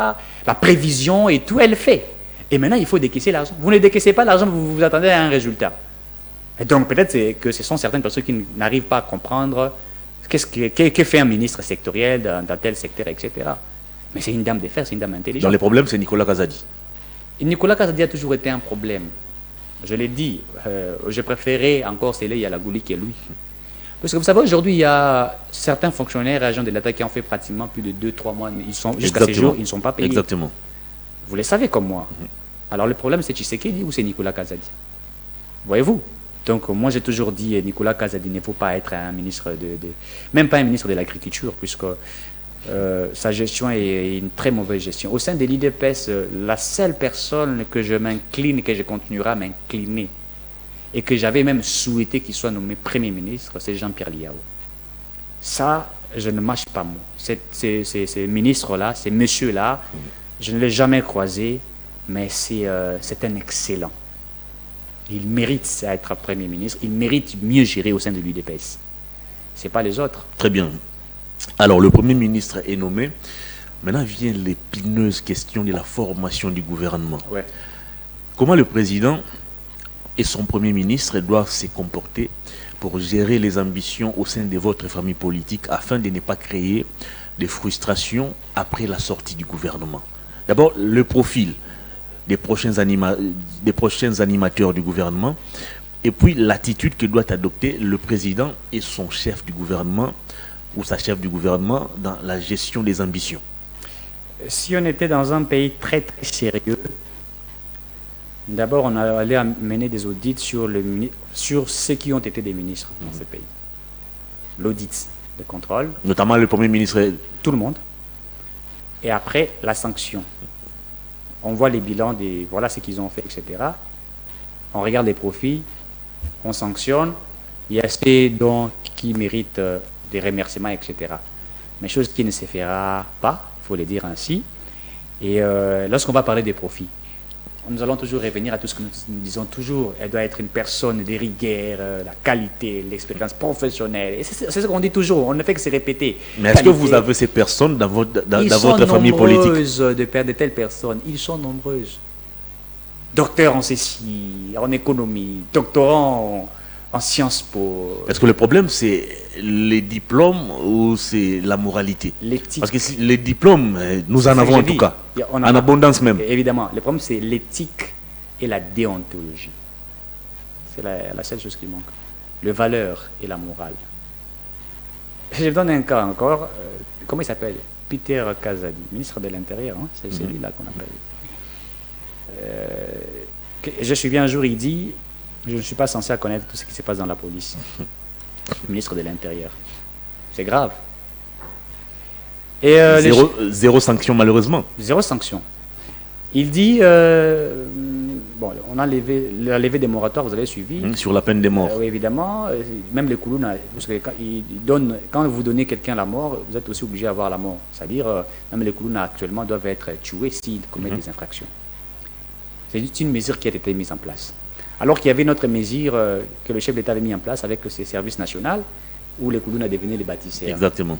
La prévision et tout, elle fait. Et maintenant, il faut décaisser l'argent. Vous ne décaissez pas l'argent, vous vous attendez à un résultat. Et donc, peut-être que ce sont certaines personnes qui n'arrivent pas à comprendre que fait un ministre sectoriel dans tel secteur, etc. Mais c'est une dame d'affaires, c'est une dame intelligente. Dans les problèmes, c'est Nicolas Kazadi. Et Nicolas Kazadi a toujours été un problème. Je l'ai dit, je préférais encore sceller Yalagouli que lui. Parce que vous savez, aujourd'hui, il y a certains fonctionnaires et agents de l'État qui ont fait pratiquement plus de 2-3 mois. Jusqu'à ce jour, ils ne sont pas payés. Exactement. Vous le savez comme moi. Alors le problème, c'est Tshisekedi ou c'est Nicolas Kazadi? Voyez-vous? Donc moi, j'ai toujours dit, Nicolas Kazadi ne faut pas être un ministre même pas un ministre de l'Agriculture, puisque sa gestion est une très mauvaise gestion. Au sein de l'IDPS, la seule personne que je m'incline, que je continuerai à m'incliner, et que j'avais même souhaité qu'il soit nommé Premier ministre, c'est Jean-Pierre Liao. Ça, je ne mâche pas mot. Ces ministres-là, ces messieurs-là, je ne l'ai jamais croisé, mais c'est un excellent. Il mérite d'être Premier ministre, il mérite mieux gérer au sein de l'UDPS. Ce n'est pas les autres. Très bien. Alors, le Premier ministre est nommé. Maintenant vient l'épineuse question de la formation du gouvernement. Ouais. Comment le président et son Premier ministre doivent se comporter pour gérer les ambitions au sein de votre famille politique afin de ne pas créer des frustrations après la sortie du gouvernement? D'abord, le profil des prochains animateurs du gouvernement et puis l'attitude que doit adopter le président et son chef du gouvernement ou sa chef du gouvernement dans la gestion des ambitions. Si on était dans un pays très très sérieux, d'abord, on allait mener des audits sur ceux qui ont été des ministres dans ce pays. L'audit de contrôle. Notamment le Premier ministre. Tout le monde. et après la sanction. On voit les bilans, voilà ce qu'ils ont fait, etc. On regarde les profits, on sanctionne, il y a ceux qui méritent des remerciements, etc. Mais chose qui ne se fera pas, il faut le dire ainsi. Et lorsqu'on va parler des profits, nous allons toujours revenir à tout ce que nous disons toujours. Elle doit être une personne de rigueur, la qualité, l'expérience professionnelle. Et c'est ce qu'on dit toujours, on ne fait que se répéter. Mais est-ce que vous avez ces personnes dans votre famille politique? Ils sont nombreuses de telles personnes, ils sont nombreuses. Docteur en ceci, en économie, doctorant en Sciences Po. Est-ce que le problème, c'est les diplômes ou c'est la moralité? L'éthique. Parce que les diplômes, nous en avons en tout cas, en abondance même. Évidemment, le problème, c'est l'éthique et la déontologie. C'est la seule chose qui manque. Le valeur et la morale. Je vous donne un cas encore. Comment il s'appelle? Peter Kazadi, ministre de l'Intérieur. Hein? C'est celui-là qu'on appelle. Je suis bien un jour, il dit... Je ne suis pas censé connaître tout ce qui se passe dans la police. Ministre de l'Intérieur. C'est grave. Et zéro sanction, malheureusement. Zéro sanction. Il dit, bon, on a la levée des moratoires, vous avez suivi. Sur la peine de mort. Oui, évidemment. Même les Koulouna, parce que quand vous donnez quelqu'un la mort, vous êtes aussi obligé d'avoir la mort. C'est-à-dire, même les Koulouna actuellement doivent être tués s'ils commettent des infractions. C'est une mesure qui a été mise en place. Alors qu'il y avait une autre mesure que le chef d'État avait mis en place avec ses services nationaux, où les Koulouna devenaient les bâtisseurs. Exactement.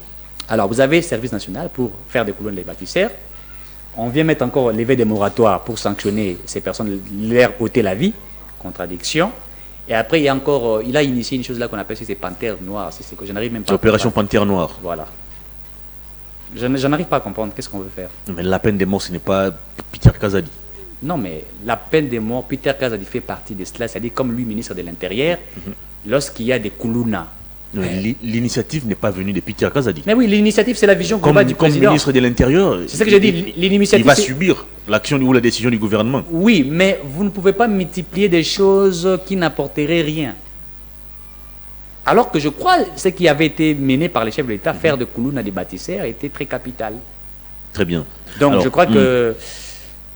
Alors, vous avez service national pour faire des Koulouna les bâtisseurs. On vient mettre encore lever des moratoires pour sanctionner ces personnes, leur ôter la vie, contradiction. Et après, il a initié une chose là qu'on appelle ces panthères noires. C'est que je n'arrive même pas. L'opération Panthère Noire. Voilà. Je n'arrive pas à comprendre qu'est-ce qu'on veut faire. Mais la peine de mort, ce n'est pas Peter Kazadi. Non, mais la peine de mort, Peter Kazadi fait partie de cela, c'est-à-dire comme lui, ministre de l'Intérieur, lorsqu'il y a des Koulouna. L'initiative n'est pas venue de Peter Kazadi. Mais oui, l'initiative, c'est la vision globale du président. Comme ministre de l'Intérieur, c'est ce que j'ai dit, l'initiative. Il va subir l'action ou la décision du gouvernement. Oui, mais vous ne pouvez pas multiplier des choses qui n'apporteraient rien. Alors que je crois que ce qui avait été mené par les chefs de l'État, faire de Koulouna des bâtisseurs, était très capital. Très bien. Donc alors, je crois que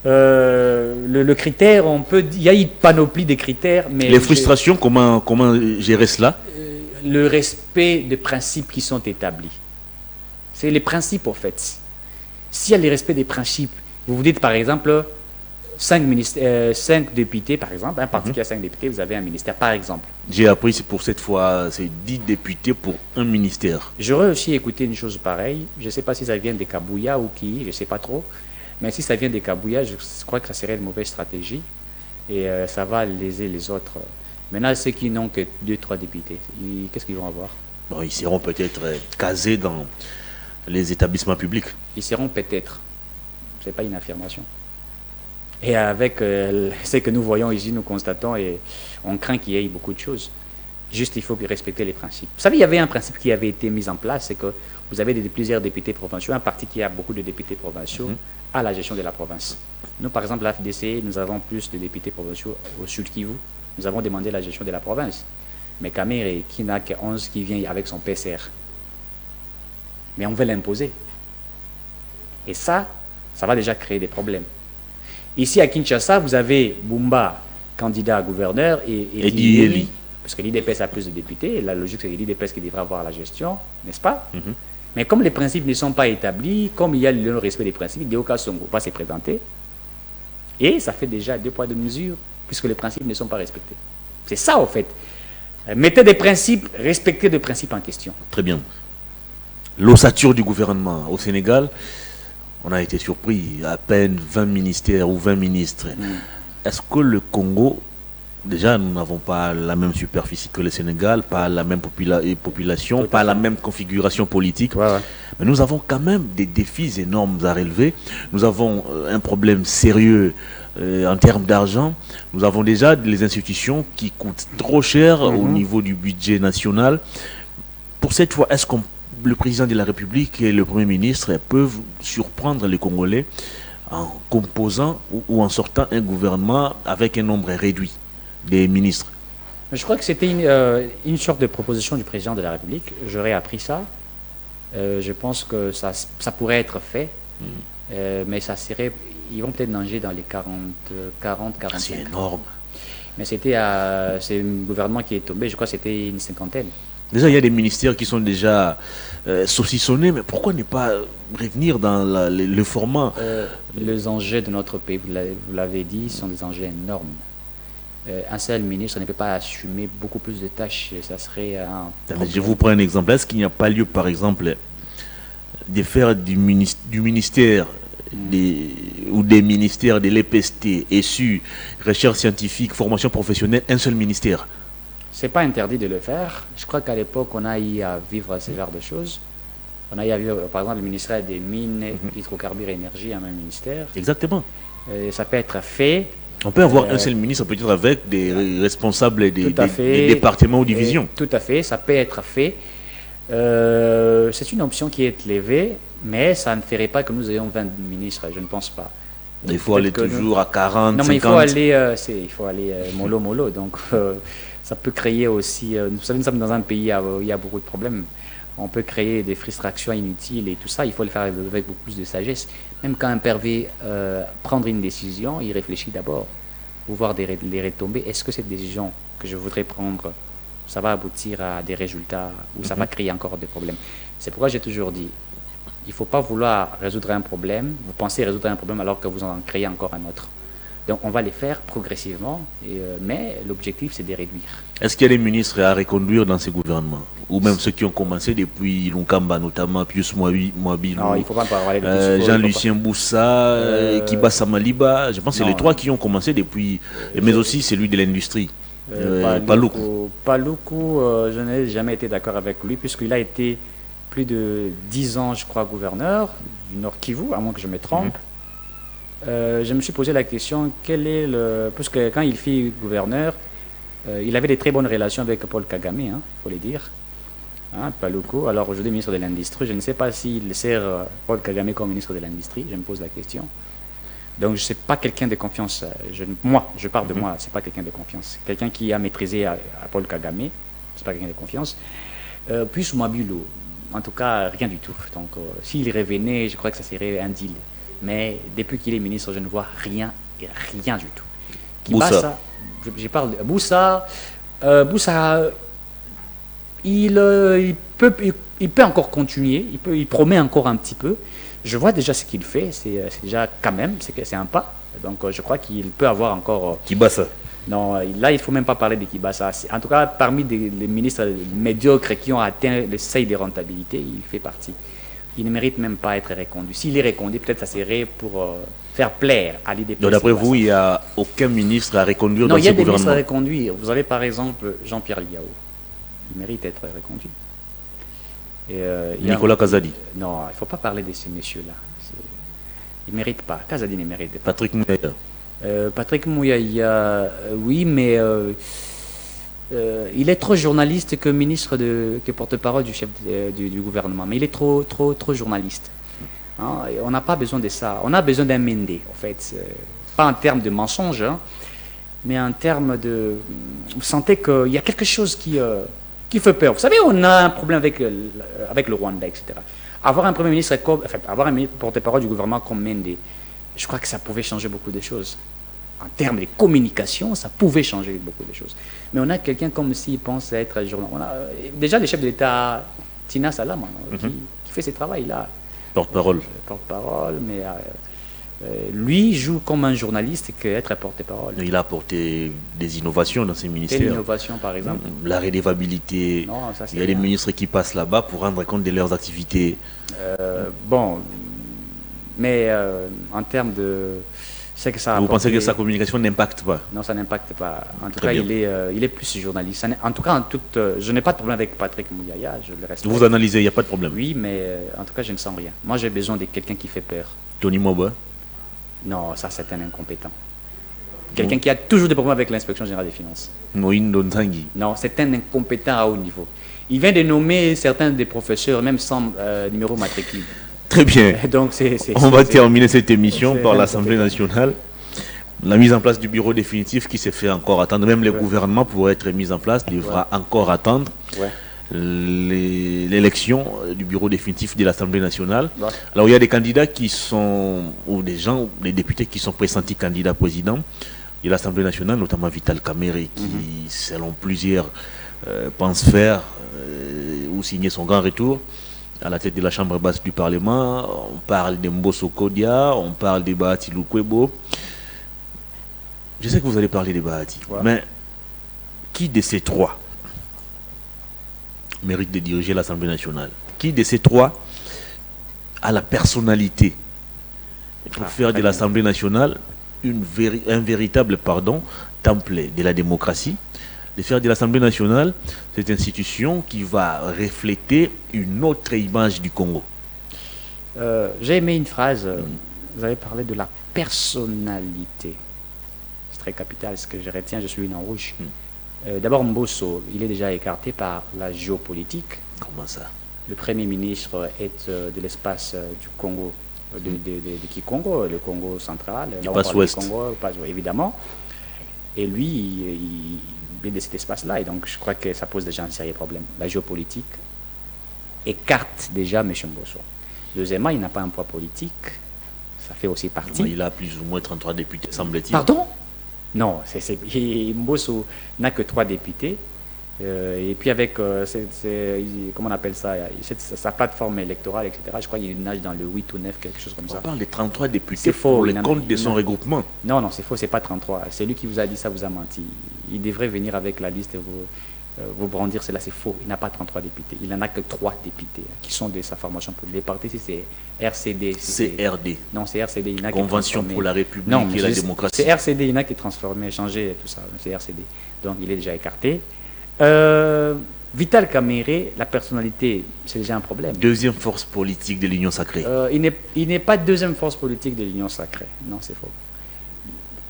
le critère, il y a une panoplie de critères, mais les frustrations, comment gérer cela? Le respect des principes qui sont établis. C'est les principes, en fait. S'il y a le respect des principes, vous vous dites par exemple 5 députés, par exemple, un parti qui a 5 députés, vous avez un ministère, par exemple. J'ai appris, c'est pour cette fois, c'est 10 députés pour un ministère. J'aurais aussi écouté une chose pareille. Je ne sais pas si ça vient des Kabouya ou qui, je ne sais pas trop. Mais si ça vient des Kabouya, je crois que ça serait une mauvaise stratégie. Et ça va léser les autres. Maintenant, ceux qui n'ont que 2-3 députés, qu'est-ce qu'ils vont avoir? Bon, ils seront peut-être casés dans les établissements publics. Ils seront peut-être. Ce n'est pas une affirmation. Et avec ce que nous voyons ici, nous constatons, et on craint qu'il y ait beaucoup de choses. Juste, il faut respecter les principes. Vous savez, il y avait un principe qui avait été mis en place, c'est que vous avez plusieurs députés provinciaux, un parti qui a beaucoup de députés provinciaux à la gestion de la province. Nous, par exemple, la FDC, nous avons plus de députés provinciaux au Sud Kivu. Nous avons demandé la gestion de la province. Mais Kamere, qui n'a que 11, qui vient avec son PCR. Mais on veut l'imposer. Et ça va déjà créer des problèmes. Ici, à Kinshasa, vous avez Bumba, candidat à gouverneur, et Eli, parce que l'IDPS a plus de députés, et la logique, c'est l'IDPS qui devrait avoir la gestion, n'est-ce pas? Mais comme les principes ne sont pas établis, comme il y a le respect des principes, Deoka Songo va se présenter, et ça fait déjà 2 poids 2 mesures, puisque les principes ne sont pas respectés. C'est ça, en fait. Mettez des principes, respectez des principes en question. Très bien. L'ossature du gouvernement au Sénégal, on a été surpris, à peine 20 ministères ou 20 ministres. Est-ce que le Congo, déjà nous n'avons pas la même superficie que le Sénégal, pas la même population, pas la même configuration politique, mais nous avons quand même des défis énormes à relever. Nous avons un problème sérieux en termes d'argent. Nous avons déjà des institutions qui coûtent trop cher au niveau du budget national. Pour cette fois, est-ce que le président de la République et le Premier ministre peuvent surprendre les Congolais en composant ou en sortant un gouvernement avec un nombre réduit des ministres? Je crois que c'était une sorte de proposition du président de la République. J'aurais appris ça. Je pense que ça pourrait être fait. Mais ça serait, ils vont peut-être nager dans les 45. C'est énorme. Mais c'est un gouvernement qui est tombé, je crois que c'était une cinquantaine. Déjà, il y a des ministères qui sont déjà saucissonnés, mais pourquoi ne pas revenir dans le format Les enjeux de notre pays, vous l'avez dit, sont des enjeux énormes. Un seul ministre ne peut pas assumer beaucoup plus de tâches. Ça serait Je vous prends un exemple. Est-ce qu'il n'y a pas lieu, par exemple, de faire du ministère ou des ministères de l'EPST, ESU, recherche scientifique, formation professionnelle, un seul ministère? C'est pas interdit de le faire. Je crois qu'à l'époque, on a eu à vivre ce genre de choses. On a eu à vivre, par exemple, le ministère des Mines, Hydrocarbures et Énergie, un même ministère. Exactement. Ça peut être fait. On peut avoir un seul ministre, peut-être avec des responsables des départements ou divisions. Tout à fait, ça peut être fait. C'est une option qui est levée, mais ça ne ferait pas que nous ayons 20 ministres, je ne pense pas. Il faut aller toujours à 40, non, 50. Mais il faut aller mollo. Donc, ça peut créer aussi... vous savez, nous sommes dans un pays où il y a beaucoup de problèmes. On peut créer des frustrations inutiles et tout ça. Il faut le faire avec beaucoup plus de sagesse. Même quand un père veut prendre une décision, il réfléchit d'abord pour voir les retombées. Est-ce que cette décision que je voudrais prendre, ça va aboutir à des résultats ou ça va créer encore des problèmes? C'est pourquoi j'ai toujours dit, il ne faut pas vouloir résoudre un problème, vous pensez résoudre un problème alors que vous en créez encore un autre. Donc on va les faire progressivement, mais l'objectif c'est de réduire. Est-ce qu'il y a des ministres à reconduire dans ces gouvernements? Ou même ceux qui ont commencé depuis Lunkamba, notamment Pius Mwabi, non, il ne faut pas parler de Jean-Lucien Boussa, Kiba Samaliba. Je pense que c'est les trois qui ont commencé depuis, mais aussi celui de l'industrie. Paloukou. Paloukou, je n'ai jamais été d'accord avec lui, puisqu'il a été plus de 10 ans, je crois, gouverneur du Nord Kivu, à moins que je me trompe. Je me suis posé la question, puisque quand il fut gouverneur, il avait des très bonnes relations avec Paul Kagame, il faut le dire. Paloukou, alors aujourd'hui ministre de l'Industrie, je ne sais pas s'il sert Paul Kagame comme ministre de l'Industrie, je me pose la question. Donc je ne sais pas quelqu'un de confiance, moi, je parle de moi, c'est pas quelqu'un de confiance. Quelqu'un qui a maîtrisé à Paul Kagame, c'est pas quelqu'un de confiance. Puis Soumabilou, en tout cas, rien du tout. Donc s'il revenait, je crois que ça serait un deal. Mais depuis qu'il est ministre, je ne vois rien du tout. Boussa. Je parle de Boussa. Boussa, il peut encore continuer, il promet encore un petit peu. Je vois déjà ce qu'il fait, c'est déjà quand même, c'est un pas. Donc je crois qu'il peut avoir encore... Kibasa. Non, là il ne faut même pas parler de Kibasa. En tout cas, parmi les ministres médiocres qui ont atteint le seuil de rentabilité, il fait partie. Il ne mérite même pas être reconduit. S'il est reconduit, peut-être ça serait pour faire plaire à l'IDP. Donc d'après vous, il n'y a aucun ministre à reconduire dans ce gouvernement? Non, il y a des ministres à reconduire. Vous avez par exemple Jean-Pierre Liao. Il mérite d'être reconduit. Nicolas Kazadi. Non, il ne faut pas parler de ces messieurs-là. Ils ne méritent pas. Kazadi ne mérite pas. Patrick Mouyaya. Patrick Mouyaya, oui, mais il est trop journaliste que ministre que porte-parole du chef du gouvernement. Mais il est trop journaliste. On n'a pas besoin de ça. On a besoin d'un Méndé, en fait. Pas en termes de mensonges, mais en termes de... Vous sentez qu'il y a quelque chose qui fait peur. Vous savez, on a un problème avec le Rwanda, etc. Avoir un Premier ministre, avoir un porte-parole du gouvernement comme Méndé, je crois que ça pouvait changer beaucoup de choses. En termes de communication, ça pouvait changer beaucoup de choses. Mais on a quelqu'un comme s'il pense être journaliste. On a déjà le chef de l'État, Tina Salam, qui fait ce travail-là. Porte-parole. Porte-parole, mais lui joue comme un journaliste qu'être porte-parole. Il a apporté des innovations dans ses ministères. Quelle innovation, par exemple? La redevabilité. Non, ça, il y a des ministres qui passent là-bas pour rendre compte de leurs activités. Mais en termes de... Que ça vous pensez que sa communication n'impacte pas? Non, ça n'impacte pas. En tout cas, il est plus journaliste. En tout cas, je n'ai pas de problème avec Patrick Mouyaya, je le respecte. Vous analysez, il n'y a pas de problème? Oui, mais en tout cas, je ne sens rien. Moi, j'ai besoin de quelqu'un qui fait peur. Tony Moba? Non, ça, c'est un incompétent. Quelqu'un qui a toujours des problèmes avec l'inspection générale des finances. Moïne Donzangui? Non, c'est un incompétent à haut niveau. Il vient de nommer certains des professeurs, même sans numéro matricule. Très bien. Donc, on va terminer cette émission par l'Assemblée nationale. La mise en place du bureau définitif qui s'est fait encore attendre. Même les gouvernements, pour être mis en place, devra encore attendre. l'élection du bureau définitif de l'Assemblée nationale. Ouais. Alors il y a des candidats qui sont, ou des gens, des députés qui sont pressentis candidats président de l'Assemblée nationale, notamment Vital Kamerhe, qui, selon plusieurs, pense faire ou signer son grand retour à la tête de la Chambre basse du Parlement. On parle de Mbosso Kodia, on parle de Bahati Lukwebo. Je sais que vous allez parler de Bahati, mais qui de ces trois mérite de diriger l'Assemblée nationale? Qui de ces trois a la personnalité pour faire de l'Assemblée nationale un véritable temple de la démocratie, de faire de l'Assemblée nationale cette institution qui va refléter une autre image du Congo? J'ai aimé une phrase, vous avez parlé de la personnalité. C'est très capital, ce que je retiens, je suis une en rouge. D'abord, Mbosso, il est déjà écarté par la géopolitique. Comment ça? Le Premier ministre est de l'espace du Congo, de Kikongo, le Congo central. Du Passe-Ouest. Évidemment. Et lui, il est de cet espace-là. Et donc, je crois que ça pose déjà un sérieux problème. La géopolitique écarte déjà M. Mbosso. Deuxièmement, il n'a pas un poids politique. Ça fait aussi partie. Il a plus ou moins 33 députés, semble-t-il. Pardon? Non, Mbosso n'a que 3 députés. Et puis avec, comment on appelle ça, sa plateforme électorale, etc., je crois qu'il nage dans le 8 ou 9, quelque chose comme ça. On parle de 33 députés C'est faux, pour le compte de son regroupement. Non, c'est faux, c'est pas 33. C'est lui qui vous a dit ça, vous a menti. Il devrait venir avec la liste et vous brandir, cela c'est faux. Il n'a pas 33 députés. Il n'en a que 3 députés qui sont de sa formation politique. Les partis, c'est RCD. CRD. Non, c'est RCD. Il n'a Convention pour la République et la démocratie. C'est RCD, il n'a qui transformé, changé, tout ça. C'est RCD. Donc il est déjà écarté. Vital Kamerhe, la personnalité, c'est déjà un problème. Deuxième force politique de l'Union sacrée. Il n'est pas deuxième force politique de l'Union sacrée. Non, c'est faux.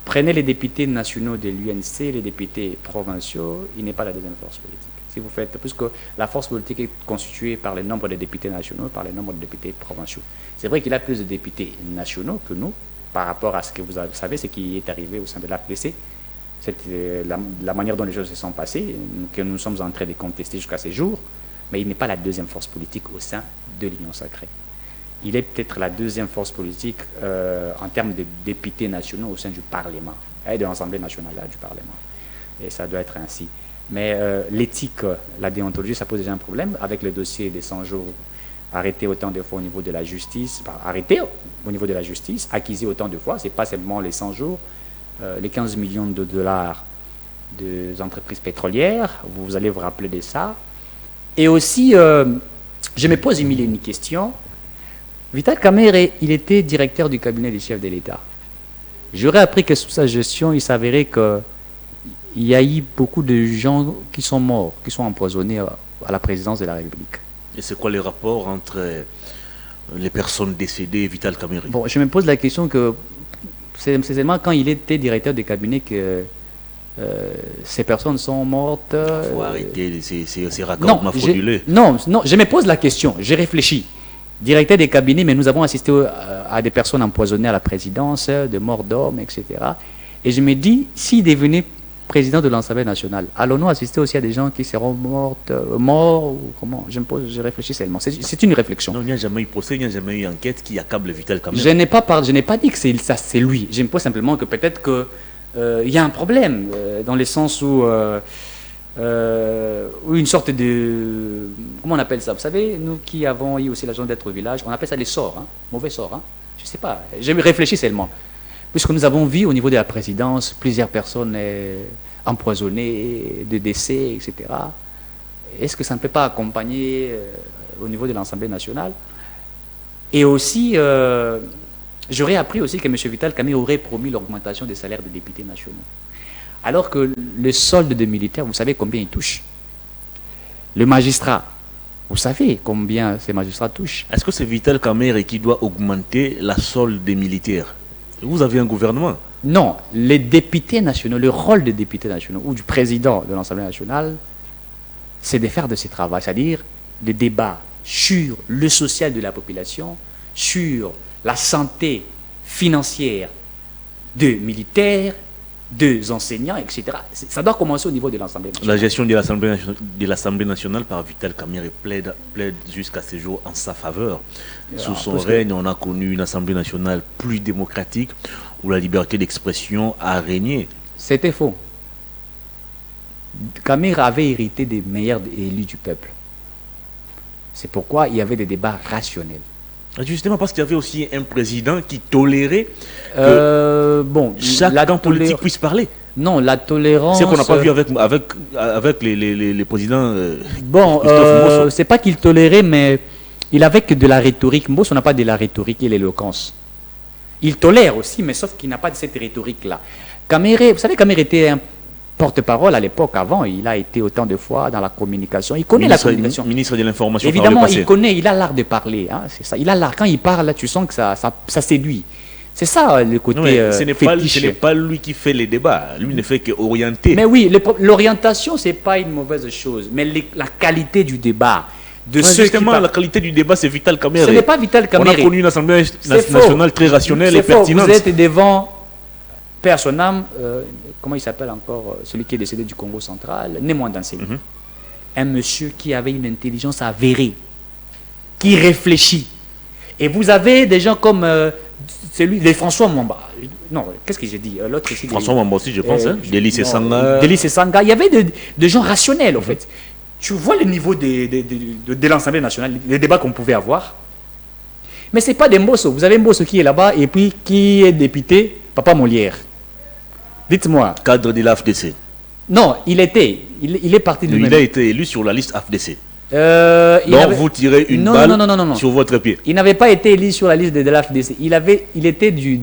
Prenez les députés nationaux de l'UNC, les députés provinciaux, il n'est pas la deuxième force politique. Si vous faites, puisque la force politique est constituée par le nombre de députés nationaux, par le nombre de députés provinciaux. C'est vrai qu'il a plus de députés nationaux que nous, par rapport à ce que vous savez, ce qui est arrivé au sein de l'AFPC. C'est la manière dont les choses se sont passées, que nous sommes en train de contester jusqu'à ces jours, mais il n'est pas la deuxième force politique au sein de l'Union sacrée. Il est peut-être la deuxième force politique en termes de députés nationaux au sein du Parlement, et de l'Assemblée nationale du Parlement. Et ça doit être ainsi. Mais l'éthique, la déontologie, ça pose déjà un problème avec le dossier des 100 jours arrêté autant de fois au niveau de la justice, arrêté au niveau de la justice, acquisé autant de fois, ce n'est pas seulement les 100 jours, les 15 millions de dollars des entreprises pétrolières, vous allez vous rappeler de ça. Et aussi, je me pose une question. Vital Kamerhe, il était directeur du cabinet du chef de l'État. J'aurais appris que sous sa gestion, il s'avérait qu'il y a eu beaucoup de gens qui sont morts, qui sont empoisonnés à la présidence de la République. Et c'est quoi les rapports entre les personnes décédées et Vital Kamerhe? Bon, je me pose la question que c'est seulement quand il était directeur du cabinet que ces personnes sont mortes. Il faut arrêter ces raccordements frauduleux. Non, je me pose la question, j'ai réfléchi. Directeur des cabinets, mais nous avons assisté à des personnes empoisonnées à la présidence, de morts d'hommes, etc. Et je me dis, s'il devenait président de l'Assemblée nationale, allons-nous assister aussi à des gens qui seront morts ou comment? Je réfléchis seulement. C'est une réflexion. Non, il n'y a jamais eu procès, il n'y a jamais eu enquête qui accable Vital Kamerhe. Je n'ai pas dit que c'est lui. Je me pose simplement que peut-être qu'il y a un problème, dans le sens où une sorte de... Comment on appelle ça? Vous savez, nous qui avons eu aussi la chance d'être au village, on appelle ça les sorts, mauvais sorts. Je ne sais pas, je réfléchis seulement. Puisque nous avons vu au niveau de la présidence plusieurs personnes empoisonnées, de décès, etc. Est-ce que ça ne peut pas accompagner au niveau de l'Assemblée nationale? Et aussi, j'aurais appris aussi que M. Vital Kamerhe aurait promis l'augmentation des salaires des députés nationaux. Alors que le solde des militaires, vous savez combien il touche? Le magistrat, vous savez combien ces magistrats touchent? Est-ce que c'est Vital Kamerhe qui doit augmenter la solde des militaires? Vous avez un gouvernement? Non, les députés nationaux, le rôle des députés nationaux ou du président de l'Assemblée nationale, c'est de faire de ce travail, c'est-à-dire des débats sur le social de la population, sur la santé financière des militaires 2 enseignants, etc. Ça doit commencer au niveau de l'Assemblée nationale. La gestion de l'Assemblée nationale par Vital Kamerhe plaide jusqu'à ce jour en sa faveur. Sous son règne, on a connu une Assemblée nationale plus démocratique où la liberté d'expression a régné. C'était faux. Kamerhe avait hérité des meilleurs élus du peuple. C'est pourquoi il y avait des débats rationnels. Justement parce qu'il y avait aussi un président qui tolérait que chaque camp politique puisse parler. Non, la tolérance... C'est qu'on n'a pas vu avec les présidents c'est pas qu'il tolérait, mais il avait que de la rhétorique. Mbosso n'a pas de la rhétorique et l'éloquence. Il tolère aussi, mais sauf qu'il n'a pas de cette rhétorique-là. Kamerhe, vous savez, Kamerhe était un porte-parole à l'époque, avant. Il a été autant de fois dans la communication. Il connaît la communication. Ministre de l'Information. Évidemment, il connaît, il a l'art de parler. Hein, c'est ça. Il a l'art. Quand il parle, là, tu sens que ça séduit. C'est ça le côté ce n'est pas lui qui fait les débats. Lui ne fait qu'orienter. Mais oui, l'orientation, c'est pas une mauvaise chose. Mais la qualité du débat... Justement, la qualité du débat, c'est Vital Kamerhe. Ce n'est pas Vital Kamerhe. On a connu une Assemblée nationale très rationnelle et pertinente. Vous êtes devant... Père son âme, comment il s'appelle encore, celui qui est décédé du Congo central, Némoin d'enseigner. Un monsieur qui avait une intelligence avérée, qui réfléchit. Et vous avez des gens comme celui de François Mwamba. Non, qu'est-ce que j'ai dit? L'autre ici. François Mwamba aussi, je pense. Délice et Sanga. Délice et Sanga. Il y avait des gens rationnels, en fait. Tu vois le niveau de l'Assemblée nationale, les débats qu'on pouvait avoir. Mais ce n'est pas des Mbosso. Vous avez Mbosso qui est là-bas et puis qui est député, Papa Molière. Dites-moi. Cadre de l'AFDC. Non, il est parti de lui-même. Il a été élu sur la liste AFDC. Donc vous tirez une balle sur votre pied. Il n'avait pas été élu sur la liste de l'AFDC. Il était du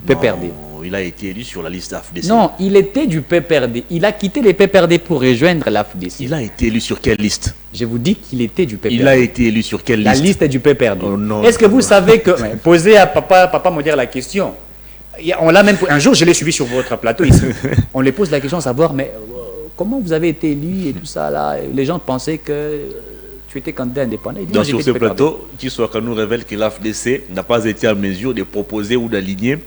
PPRD. Non, il a été élu sur la liste AFDC. Non, il était du PPRD. Il a quitté les PPRD pour rejoindre l'AFDC. Il a été élu sur quelle liste? Je vous dis qu'il était du PPRD. Il a été élu sur quelle liste? La liste est du PPRD. Oh, non, est-ce que vous savez que... Posez à papa me dire la question. On l'a même... Un jour, je l'ai suivi sur votre plateau ici. On lui pose la question à savoir, mais comment vous avez été élu et tout ça là? Les gens pensaient que tu étais candidat indépendant. Donc sur ce plateau, Tshisekedi nous révèle que l'AFDC n'a pas été en mesure de proposer ou d'aligner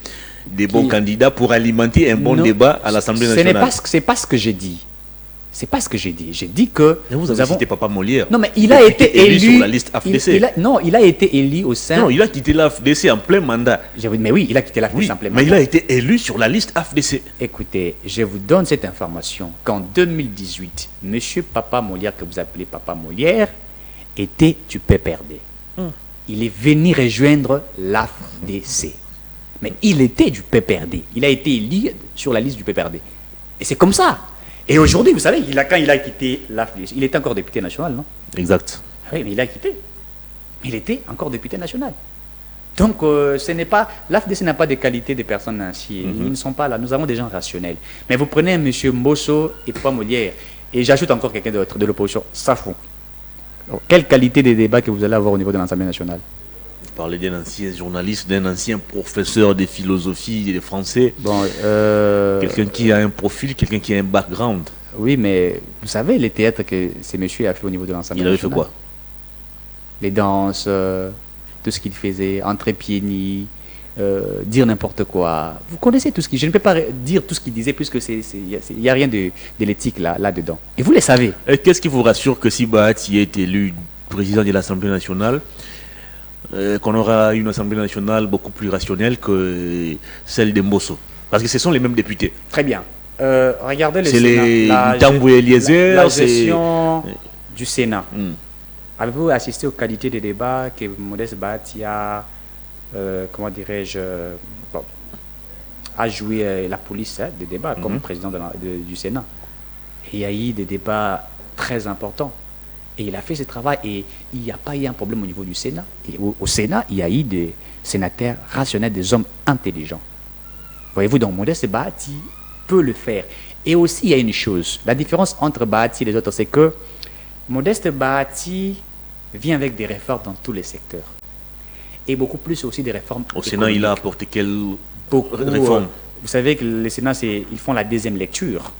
des bons candidats pour alimenter un bon débat à l'Assemblée nationale. Ce n'est pas ce que j'ai dit. C'est pas ce que j'ai dit. J'ai dit que... Mais vous avez cité Papa Molière. Non, mais il a été élu sur la liste AFDC. Il a été élu au sein... Non, il a quitté l'AFDC en plein mandat. Mais oui, il a quitté l'AFDC en plein mandat. Mais il a été élu sur la liste AFDC. Écoutez, je vous donne cette information qu'en 2018, M. Papa Molière, que vous appelez Papa Molière, était du PPRD. Il est venu rejoindre l'AFDC. Mais il était du PPRD. Il a été élu sur la liste du PPRD. Et c'est comme ça. Et aujourd'hui, vous savez, quand il a quitté l'AFDC, il était encore député national, non? Exact. Oui, mais il a quitté. Il était encore député national. Donc, ce n'est pas... L'AFDC n'a pas de qualité de personnes ainsi. Ils ne sont pas là. Nous avons des gens rationnels. Mais vous prenez M. Mbosso et Papa Molière, et j'ajoute encore quelqu'un d'autre de l'opposition, Safou. Quelle qualité de débat que vous allez avoir au niveau de l'Assemblée nationale? Vous parlez d'un ancien journaliste, d'un ancien professeur de philosophie et de français. Bon, quelqu'un qui a un profil, quelqu'un qui a un background. Oui, mais vous savez les théâtres que ces messieurs a fait au niveau de l'Assemblée nationale? Il avait fait quoi? Les danses, tout ce qu'il faisait, entrer pieds nus, dire n'importe quoi. Vous connaissez tout ce qu'il... Je ne peux pas dire tout ce qu'il disait puisque il n'y a rien de l'éthique là-dedans. Et vous le savez. Qu'est-ce qui vous rassure que si Bahati est élu président de l'Assemblée nationale, qu'on aura une Assemblée nationale beaucoup plus rationnelle que celle de Mbosso? Parce que ce sont les mêmes députés. Très bien. Regardez le Sénat. C'est la gestion du Sénat. Avez-vous assisté aux qualités des débats que Modeste Bahati a, comment dirais-je, a joué la police des débats comme président du Sénat? Et il y a eu des débats très importants. Et il a fait ce travail et il n'y a pas eu un problème au niveau du Sénat. Et au Sénat, il y a eu des sénateurs rationnels, des hommes intelligents. Voyez-vous, donc Modeste Bahati peut le faire. Et aussi, il y a une chose. La différence entre Bahati et les autres, c'est que Modeste Bahati vient avec des réformes dans tous les secteurs. Et beaucoup plus aussi des réformes au Sénat, il a apporté quelles réformes? Vous savez que le Sénat, ils font la deuxième lecture.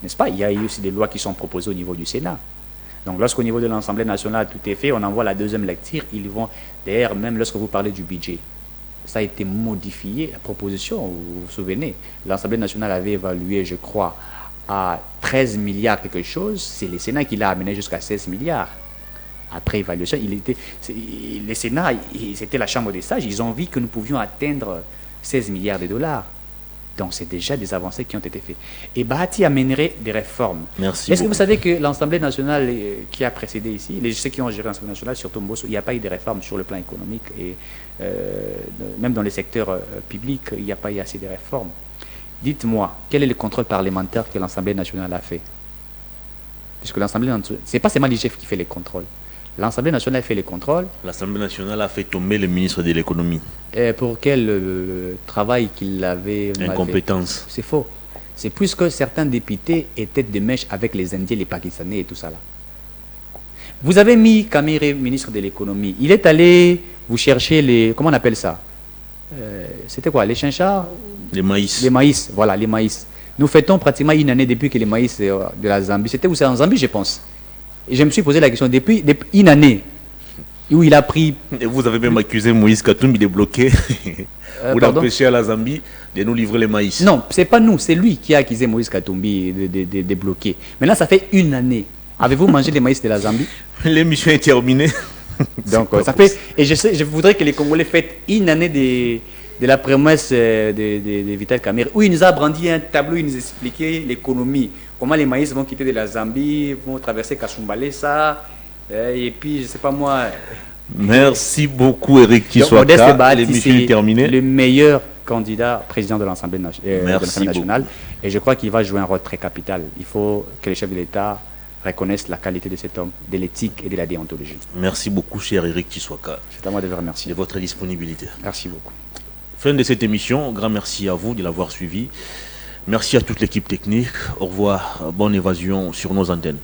N'est-ce pas? Il y a eu aussi des lois qui sont proposées au niveau du Sénat. Donc, lorsqu'au niveau de l'Assemblée nationale, tout est fait, on envoie la deuxième lecture. Ils vont, d'ailleurs, même lorsque vous parlez du budget, ça a été modifié. La proposition, vous vous souvenez, l'Assemblée nationale avait évalué, je crois, à 13 milliards quelque chose. C'est le Sénat qui l'a amené jusqu'à 16 milliards. Après évaluation, le Sénat, c'était la Chambre des sages, ils ont vu que nous pouvions atteindre 16 milliards de dollars. Donc c'est déjà des avancées qui ont été faites. Et Bahati amènerait des réformes. Merci. Est-ce que vous savez que l'Assemblée nationale qui a précédé ici, ceux qui ont géré l'Assemblée nationale, surtout Mbosso, il n'y a pas eu de réformes sur le plan économique et même dans les secteurs publics, il n'y a pas eu assez de réformes. Dites-moi, quel est le contrôle parlementaire que l'Assemblée nationale a fait? Puisque l'Assemblée nationale, ce n'est pas seulement l'IGF qui fait les contrôles. L'Assemblée nationale fait les contrôles. L'Assemblée nationale a fait tomber le ministre de l'économie. Pour quel travail qu'il avait... Incompétence. C'est faux. C'est puisque certains députés étaient de mèche avec les Indiens, les Pakistanais et tout ça là. Vous avez mis Kamere, ministre de l'économie. Il est allé vous chercher les... Comment on appelle ça? C'était quoi? Les chinchards? Les maïs. Les maïs, voilà, les maïs. Nous fêtons pratiquement une année depuis que les maïs de la Zambie... C'était où? C'est en Zambie, je pense. Et je me suis posé la question, depuis une année, où il a pris... Et vous avez même accusé Moïse Katumbi de bloquer ou d'empêcher à la Zambie de nous livrer les maïs. Non, c'est pas nous, c'est lui qui a accusé Moïse Katumbi de bloquer. Maintenant, ça fait une année. Avez-vous mangé les maïs de la Zambie? L'émission est terminée. Donc, ça fait... Et je voudrais que les Congolais fêtent une année de la promesse de Vital Kamerhe, où il nous a brandi un tableau, il nous expliquait l'économie. Comment les maïs vont quitter de la Zambie, vont traverser Kasumbalesa, et puis, je ne sais pas moi... Merci beaucoup, Eric Kiswaka. L'émission est terminée. Le meilleur candidat président de l'Assemblée nationale. Et je crois qu'il va jouer un rôle très capital. Il faut que les chefs de l'État reconnaissent la qualité de cet homme, de l'éthique et de la déontologie. Merci beaucoup, cher Eric Kiswaka. C'est à moi de vous remercier. De votre disponibilité. Merci beaucoup. Fin de cette émission. Grand merci à vous de l'avoir suivi. Merci à toute l'équipe technique. Au revoir. Bonne évasion sur nos antennes.